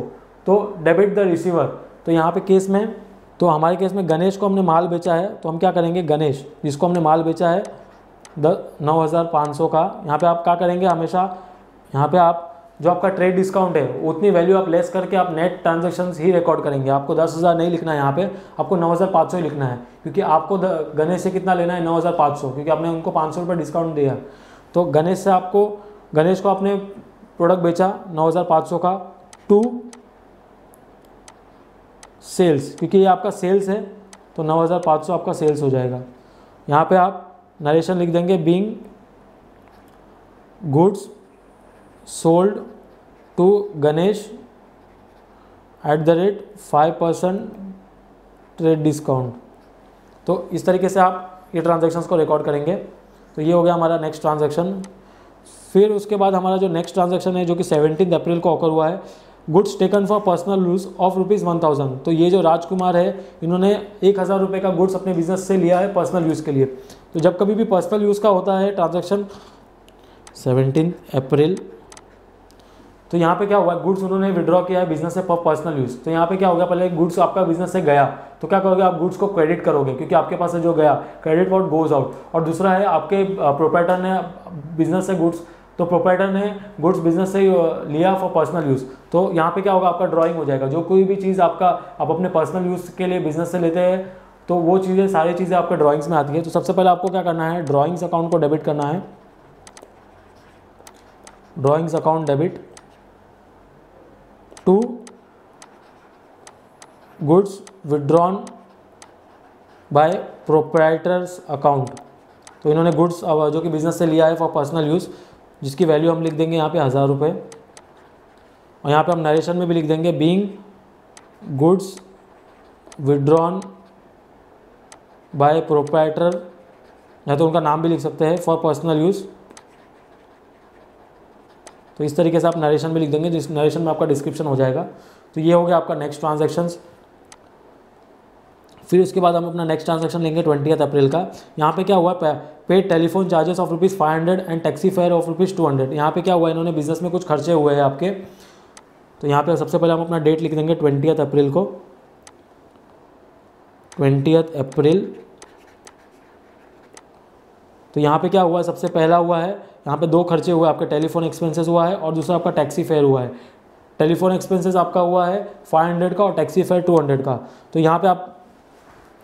तो डेबिट द रिसीवर। तो यहाँ पे केस में, तो हमारे केस में गणेश को हमने माल बेचा है, तो हम क्या करेंगे, गणेश जिसको हमने माल बेचा है 9,500 का, यहाँ पे आप क्या करेंगे, हमेशा यहाँ पे आप जो आपका ट्रेड डिस्काउंट है उतनी वैल्यू आप लेस करके आप नेट ट्रांजैक्शंस ही रिकॉर्ड करेंगे। आपको 10,000 नहीं लिखना है, यहाँ पे आपको 9,500 ही लिखना है, क्योंकि आपको गणेश से कितना लेना है, 9,500, क्योंकि आपने उनको 500 रुपये डिस्काउंट दिया। तो गणेश से आपको, गणेश को आपने प्रोडक्ट बेचा 9,500 का टू सेल्स, क्योंकि ये आपका सेल्स है, तो 9,500 आपका सेल्स हो जाएगा। यहाँ पे आप नरेशन लिख देंगे being goods sold to Ganesh @ 5% trade discount. तो इस तरीके से आप ये ट्रांजैक्शंस को रिकॉर्ड करेंगे। तो ये हो गया हमारा नेक्स्ट ट्रांजैक्शन। फिर उसके बाद हमारा जो नेक्स्ट ट्रांजैक्शन है जो कि 17 अप्रैल को ऑकर हुआ है, goods taken for personal use of ₹1000। तो ये जो राजकुमार है इन्होंने 1000 रुपये का गुड्स अपने बिजनेस से लिया है पर्सनल यूज़ के लिए। तो जब कभी भी पर्सनल यूज़ का होता है ट्रांजैक्शन 17 अप्रैल, तो यहाँ पे क्या हुआ, गुड्स उन्होंने विड्रॉ किया है बिजनेस से फॉर पर्सनल यूज़। तो यहाँ पे क्या होगा, पहले गुड्स आपका बिजनेस से गया तो क्या करोगे आप गुड्स को क्रेडिट करोगे क्योंकि आपके पास से जो गया, क्रेडिट व्हाट गोज आउट। और दूसरा है आपके प्रोप्राइटर ने बिजनेस से गुड्स, तो प्रोप्राइटर ने गुड्स बिजनेस से लिया फॉर पर्सनल यूज़, तो यहाँ पे क्या होगा आपका ड्राइंग हो जाएगा। जो कोई भी चीज़ आपका आप अपने पर्सनल यूज़ के लिए बिजनेस से लेते हैं तो वो चीज़ें सारी चीज़ें आपके ड्राइंग्स में आती है। तो सबसे पहले आपको क्या करना है, ड्राइंग्स अकाउंट को डेबिट करना है, drawings account debit to goods withdrawn by proprietors account. तो इन्होंने गुड्स जो कि बिजनेस से लिया है फॉर पर्सनल यूज़, जिसकी वैल्यू हम लिख देंगे यहाँ पे 1000 रुपये, और यहाँ पे हम नरेशन में भी लिख देंगे being goods withdrawn bye proprietor, या तो उनका नाम भी लिख सकते हैं फॉर पर्सनल यूज़। तो इस तरीके से आप नरेशन में लिख देंगे, जिस नरेशन में आपका डिस्क्रिप्शन हो जाएगा। तो ये हो गया आपका नेक्स्ट ट्रांजैक्शंस। फिर उसके बाद हम अपना नेक्स्ट ट्रांजैक्शन लेंगे 20 अप्रैल का। यहाँ पे क्या हुआ, paid telephone charges of ₹500 and taxi fare of ₹200। यहाँ पे क्या हुआ, इन्होंने बिजनेस में कुछ खर्चे हुए हैं आपके। तो यहाँ पे सबसे पहले हम अपना डेट लिख देंगे 20 अप्रैल को, 20 अप्रैल। तो यहाँ पे क्या हुआ, सबसे पहला हुआ है यहाँ पे 2 खर्चे हुए आपके, टेलीफोन एक्सपेंसेस हुआ है और दूसरा आपका टैक्सी फेयर हुआ है। टेलीफोन एक्सपेंसेस आपका हुआ है 500 का और टैक्सी फेयर 200 का। तो यहाँ पे आप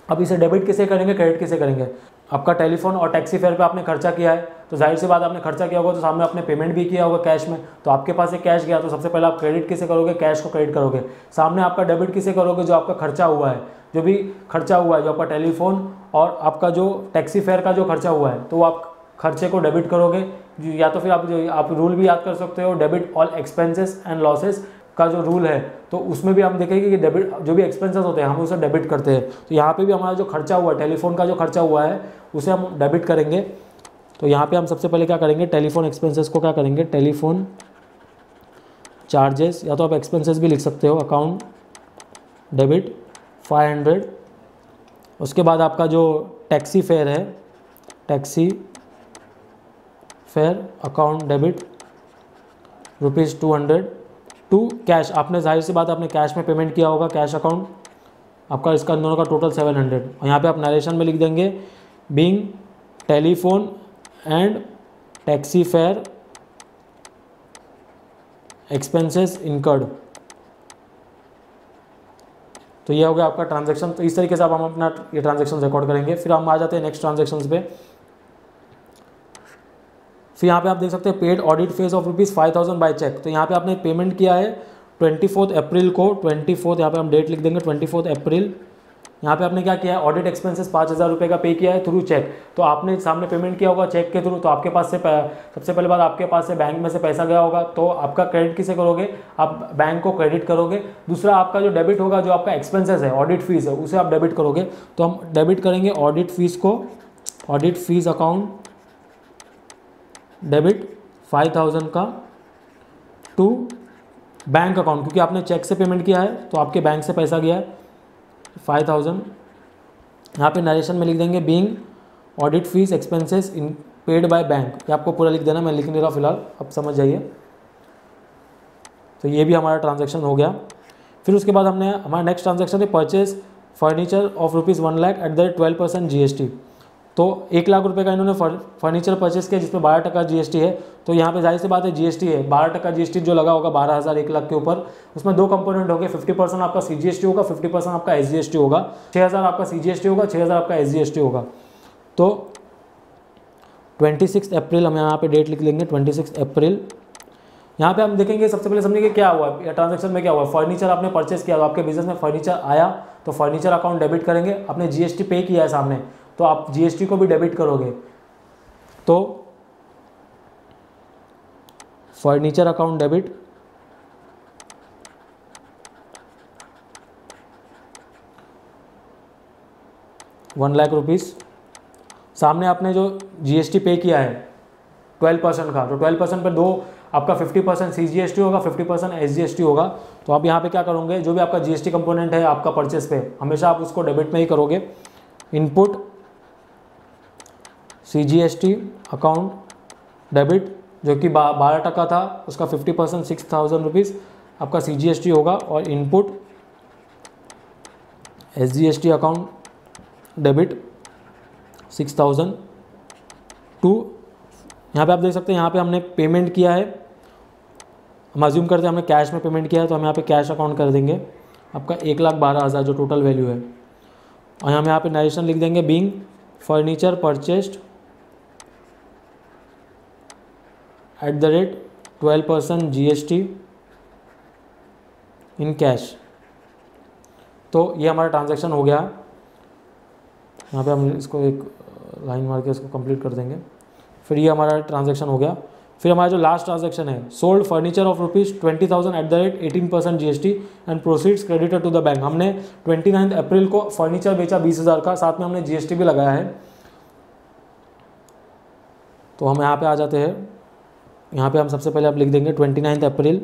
अब इसे डेबिट किसे करेंगे, क्रेडिट किसे करेंगे। आपका टेलीफोन और टैक्सी फेयर पे आपने खर्चा किया है, तो जाहिर सी बात आपने खर्चा किया होगा तो सामने आपने पेमेंट भी किया होगा कैश में, तो आपके पास एक कैश गया, तो सबसे पहले आप क्रेडिट किसे करोगे, कैश को क्रेडिट करोगे। सामने आपका डेबिट किसे करोगे, जो आपका खर्चा हुआ है, जो भी खर्चा हुआ है, जो आपका टेलीफोन और आपका जो टैक्सी फेयर का जो खर्चा हुआ है, तो आप खर्चे को डेबिट करोगे। या तो फिर आप रूल भी याद कर सकते हो, debit all expenses and losses का जो रूल है, तो उसमें भी हम देखेंगे कि डेबिट जो भी एक्सपेंसेस होते हैं हम उसे डेबिट करते हैं। तो यहाँ पे भी हमारा जो खर्चा हुआ है, टेलीफोन का जो खर्चा हुआ है, उसे हम डेबिट करेंगे। तो यहाँ पे हम सबसे पहले क्या करेंगे, टेलीफोन एक्सपेंसेस को क्या करेंगे, टेलीफोन चार्जेस, या तो आप एक्सपेंसेस भी लिख सकते हो, अकाउंट डेबिट 500। उसके बाद आपका जो टैक्सी फेयर है, taxi fare account debit ₹200 to cash. आपने जाहिर सी बात आपने कैश में पेमेंट किया होगा, कैश अकाउंट आपका, इसका दोनों का टोटल 700। और यहाँ पे आप नरेशन में लिख देंगे being telephone and taxi fare expenses incurred. तो ये हो गया आपका ट्रांजैक्शन। तो इस तरीके से आप हम अपना ये ट्रांजैक्शन रिकॉर्ड करेंगे। फिर हम आ जाते हैं नेक्स्ट ट्रांजैक्शंस पे। फिर यहाँ पे आप देख सकते हैं paid audit fees of ₹5000 by cheque. तो यहाँ पे आपने पेमेंट किया है 24 अप्रैल को, 24 यहाँ पे हम डेट लिख देंगे 24 अप्रैल। यहाँ पे आपने क्या किया है, ऑडिट एक्सपेंसेस 5000 रुपये का पे किया है थ्रू चेक। तो आपने सामने पेमेंट किया होगा चेक के थ्रू, तो आपके पास से सबसे पहले बात आपके पास से बैंक में से पैसा गया होगा, तो आपका क्रेडिट किसे करोगे, आप बैंक को क्रेडिट करोगे। दूसरा आपका जो डेबिट होगा, जो आपका एक्सपेंसेस है, ऑडिट फीस है, उसे आप डेबिट करोगे। तो हम डेबिट करेंगे ऑडिट फीस को, ऑडिट फीस अकाउंट डेबिट 5000 का टू बैंक अकाउंट, क्योंकि आपने चेक से पेमेंट किया है तो आपके बैंक से पैसा गया है 5000। यहाँ पे नरेशन में लिख देंगे being audit fees expenses in paid by bank. ये आपको पूरा लिख देना, मैं लिख नहीं रहा फिलहाल, आप समझ जाइए। तो ये भी हमारा ट्रांजैक्शन हो गया। फिर उसके बाद हमने हमारा नेक्स्ट ट्रांजैक्शन है purchase furniture of ₹1,00,000 eight the rate 12% GST। तो 1 लाख रुपए का इन्होंने फर्नीचर परचेस किया जिसमें 12% GST है। तो यहाँ पे जाहिर सी बात है GST है, 12% GST जो लगा होगा 12,000 1 लाख के ऊपर, उसमें 2 कंपोनेंट होंगे, 50% आपका CGST होगा, 50% आपका SGST होगा। 6,000 आपका CGST होगा, 6,000 आपका SGST होगा। तो 26 अप्रैल हम यहाँ पे डेट लिख लेंगे, 26 अप्रैल। यहाँ पे हम देखेंगे, सबसे पहले समझेंगे क्या हुआ या ट्रांजैक्शन में क्या हुआ। फर्नीचर आपने परचेस किया, तो आपके बिजनेस में फर्नीचर आया तो फर्नीचर अकाउंट डेबिट करेंगे। आपने GST पे किया है सामने, तो आप GST को भी डेबिट करोगे। तो फर्नीचर अकाउंट डेबिट ₹1,00,000। सामने आपने जो GST पे किया है 12% का, तो 12% पे दो आपका 50% CGST होगा, 50% SGST होगा। तो आप यहाँ पे क्या करोगे, जो भी आपका GST कंपोनेंट है आपका परचेस पे, हमेशा आप उसको डेबिट में ही करोगे। इनपुट CGST अकाउंट डेबिट, जो कि 12% था, उसका 50% 6,000 रुपीज़ आपका CGST होगा। और input SGST account debit 6,000 to, यहाँ पे आप देख सकते हैं यहाँ पे हमने पेमेंट किया है, हम अज्यूम करते हैं हमने कैश में पेमेंट किया है, तो हम यहाँ पे कैश अकाउंट कर देंगे आपका 1,12,000 जो टोटल वैल्यू है। और हम यहाँ पे नरेशन लिख देंगे, being furniture purchased eight the rate 12% GST in cash. तो ये हमारा ट्रांजैक्शन हो गया। यहाँ पे हम इसको एक लाइन मार के इसको कंप्लीट कर देंगे। फिर ये हमारा ट्रांजैक्शन हो गया। फिर हमारा जो लास्ट ट्रांजैक्शन है, sold furniture of ₹20,000 at the rate 18% GST and proceeds credited to the bank. हमने 29 अप्रैल को फर्नीचर बेचा 20,000 का, साथ में हमने GST भी लगाया है। तो हम यहाँ पे आ जाते हैं, यहाँ पे हम सबसे पहले आप लिख देंगे 29 अप्रैल।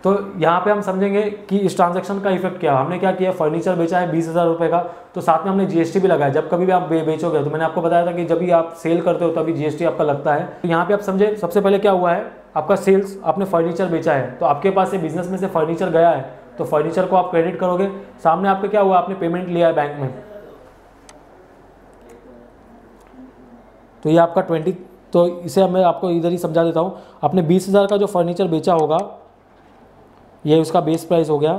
तो यहाँ पे हम समझेंगे कि इस ट्रांजैक्शन का इफेक्ट क्या। हमने क्या किया, फर्नीचर बेचा है 20,000 रुपये का, तो साथ में हमने GST भी लगाया। जब कभी भी आप बेचोगे, तो मैंने आपको बताया था कि जब भी आप सेल करते हो तभी GST आपका लगता है। तो यहाँ पे आप समझे, सबसे पहले क्या हुआ है, आपका सेल्स, आपने फर्नीचर बेचा है, तो आपके पास से बिजनेस में से फर्नीचर गया है, तो फर्नीचर को आप क्रेडिट करोगे। सामने आपका क्या हुआ, आपने पेमेंट लिया है बैंक में, तो ये आपका 20, तो इसे मैं आपको इधर ही समझा देता हूँ। आपने 20,000 का जो फर्नीचर बेचा होगा, ये उसका बेस प्राइस हो गया,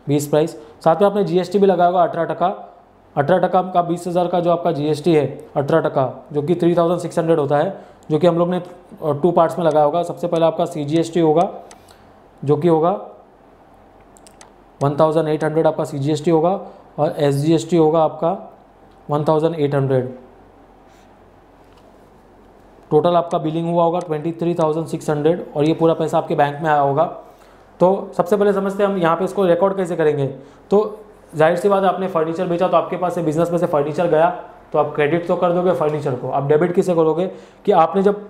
बेस प्राइस। साथ में आपने GST भी लगाया होगा 18%। 18% का 20,000 का जो आपका GST है 18%, जो कि 3,600 होता है, जो कि हम लोग ने 2 पार्ट्स में लगाया होगा। सबसे पहले आपका CGST होगा, जो कि होगा 1,800 आपका CGST होगा, और SGST होगा आपका 1,800। टोटल आपका बिलिंग हुआ होगा 23,600, और ये पूरा पैसा आपके बैंक में आया होगा। तो सबसे पहले समझते हैं हम यहाँ पे इसको रिकॉर्ड कैसे करेंगे। तो जाहिर सी बात है, आपने फर्नीचर बेचा, तो आपके पास से बिजनेस में से फर्नीचर गया, तो आप क्रेडिट तो कर दोगे फर्नीचर को। आप डेबिट किसे करोगे, कि आपने जब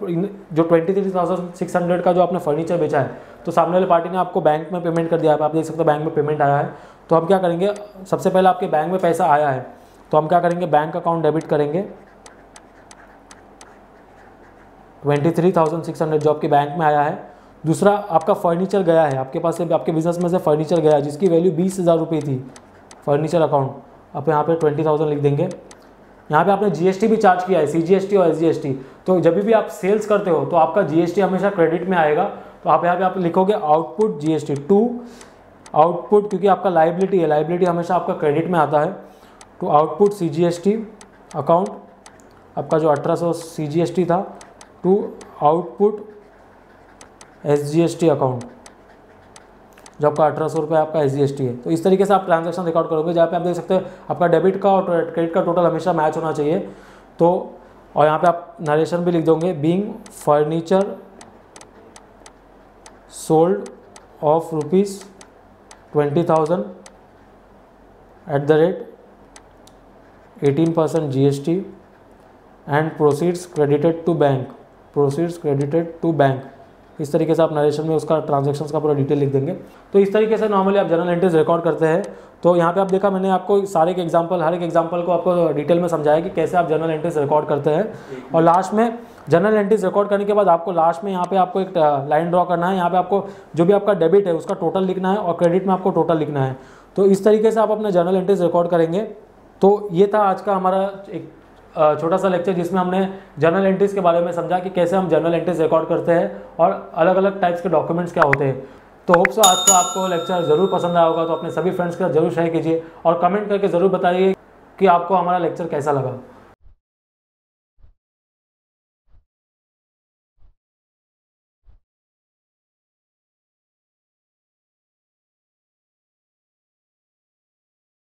जो 23,600 का जो आपने फर्नीचर बेचा है, तो सामने वाली पार्टी ने आपको बैंक में पेमेंट कर दिया है। आप देख सकते हो बैंक में पेमेंट आया है। तो हम क्या करेंगे, सबसे पहले आपके बैंक में पैसा आया है, तो हम क्या करेंगे, बैंक अकाउंट डेबिट करेंगे 23,600 जो आपके बैंक में आया है। दूसरा, आपका फर्नीचर गया है, आपके पास से, आपके बिजनेस में से फर्नीचर गया है, जिसकी वैल्यू 20,000 रुपये थी, फर्नीचर अकाउंट, आप यहाँ पे 20,000 लिख देंगे। यहाँ पे आपने GST भी चार्ज किया है, CGST और SGST। तो जब भी आप सेल्स करते हो, तो आपका GST हमेशा क्रेडिट में आएगा। तो आप यहाँ पे आप लिखोगे आउटपुट GST टू आउटपुट, क्योंकि आपका लाइबिलिटी है, लाइबिलिटी हमेशा आपका क्रेडिट में आता है। तो आउटपुट CGST अकाउंट, आपका जो 1800 CGST था, टू आउटपुट SGST अकाउंट, जो आपका 1800 रुपये आपका SGST है। तो इस तरीके से आप ट्रांजैक्शन रिकॉर्ड करोगे, जहाँ पे आप देख सकते हैं आपका डेबिट का और क्रेडिट का टोटल हमेशा मैच होना चाहिए। तो और यहाँ पे आप नरेशन भी लिख दोगे, being furniture sold of ₹20,000 at the rate 18% GST and proceeds credited to bank, proceeds credited to bank. इस तरीके से आप नरेशन में उसका ट्रांजैक्शंस का पूरा डिटेल लिख देंगे। तो इस तरीके से नॉर्मली आप जर्नल एंट्रीज रिकॉर्ड करते हैं। तो यहाँ पे आप देखा, मैंने आपको सारे के एग्जांपल, हर एक एग्जांपल को आपको डिटेल में समझाया कि कैसे आप जर्नल एंट्रीज रिकॉर्ड करते हैं। और लास्ट में जर्नल एंट्रीज रिकॉर्ड करने के बाद आपको लास्ट में यहाँ पे आपको एक लाइन ड्रॉ करना है। यहाँ पे आपको जो भी आपका डेबिट है उसका टोटल लिखना है, और क्रेडिट में आपको टोटल लिखना है। तो इस तरीके से आप अपना जर्नल एंट्रीज रिकॉर्ड करेंगे। तो ये था आज का हमारा एक छोटा सा लेक्चर, जिसमें हमने जर्नल एंट्रीज के बारे में समझा कि कैसे हम जर्नल एंट्रीज रिकॉर्ड करते हैं और अलग अलग टाइप्स के डॉक्यूमेंट्स क्या होते हैं। तो होप सो आज का आपको लेक्चर ज़रूर पसंद आया होगा। तो अपने सभी फ्रेंड्स के साथ जरूर शेयर कीजिए और कमेंट करके ज़रूर बताइए कि आपको हमारा लेक्चर कैसा लगा।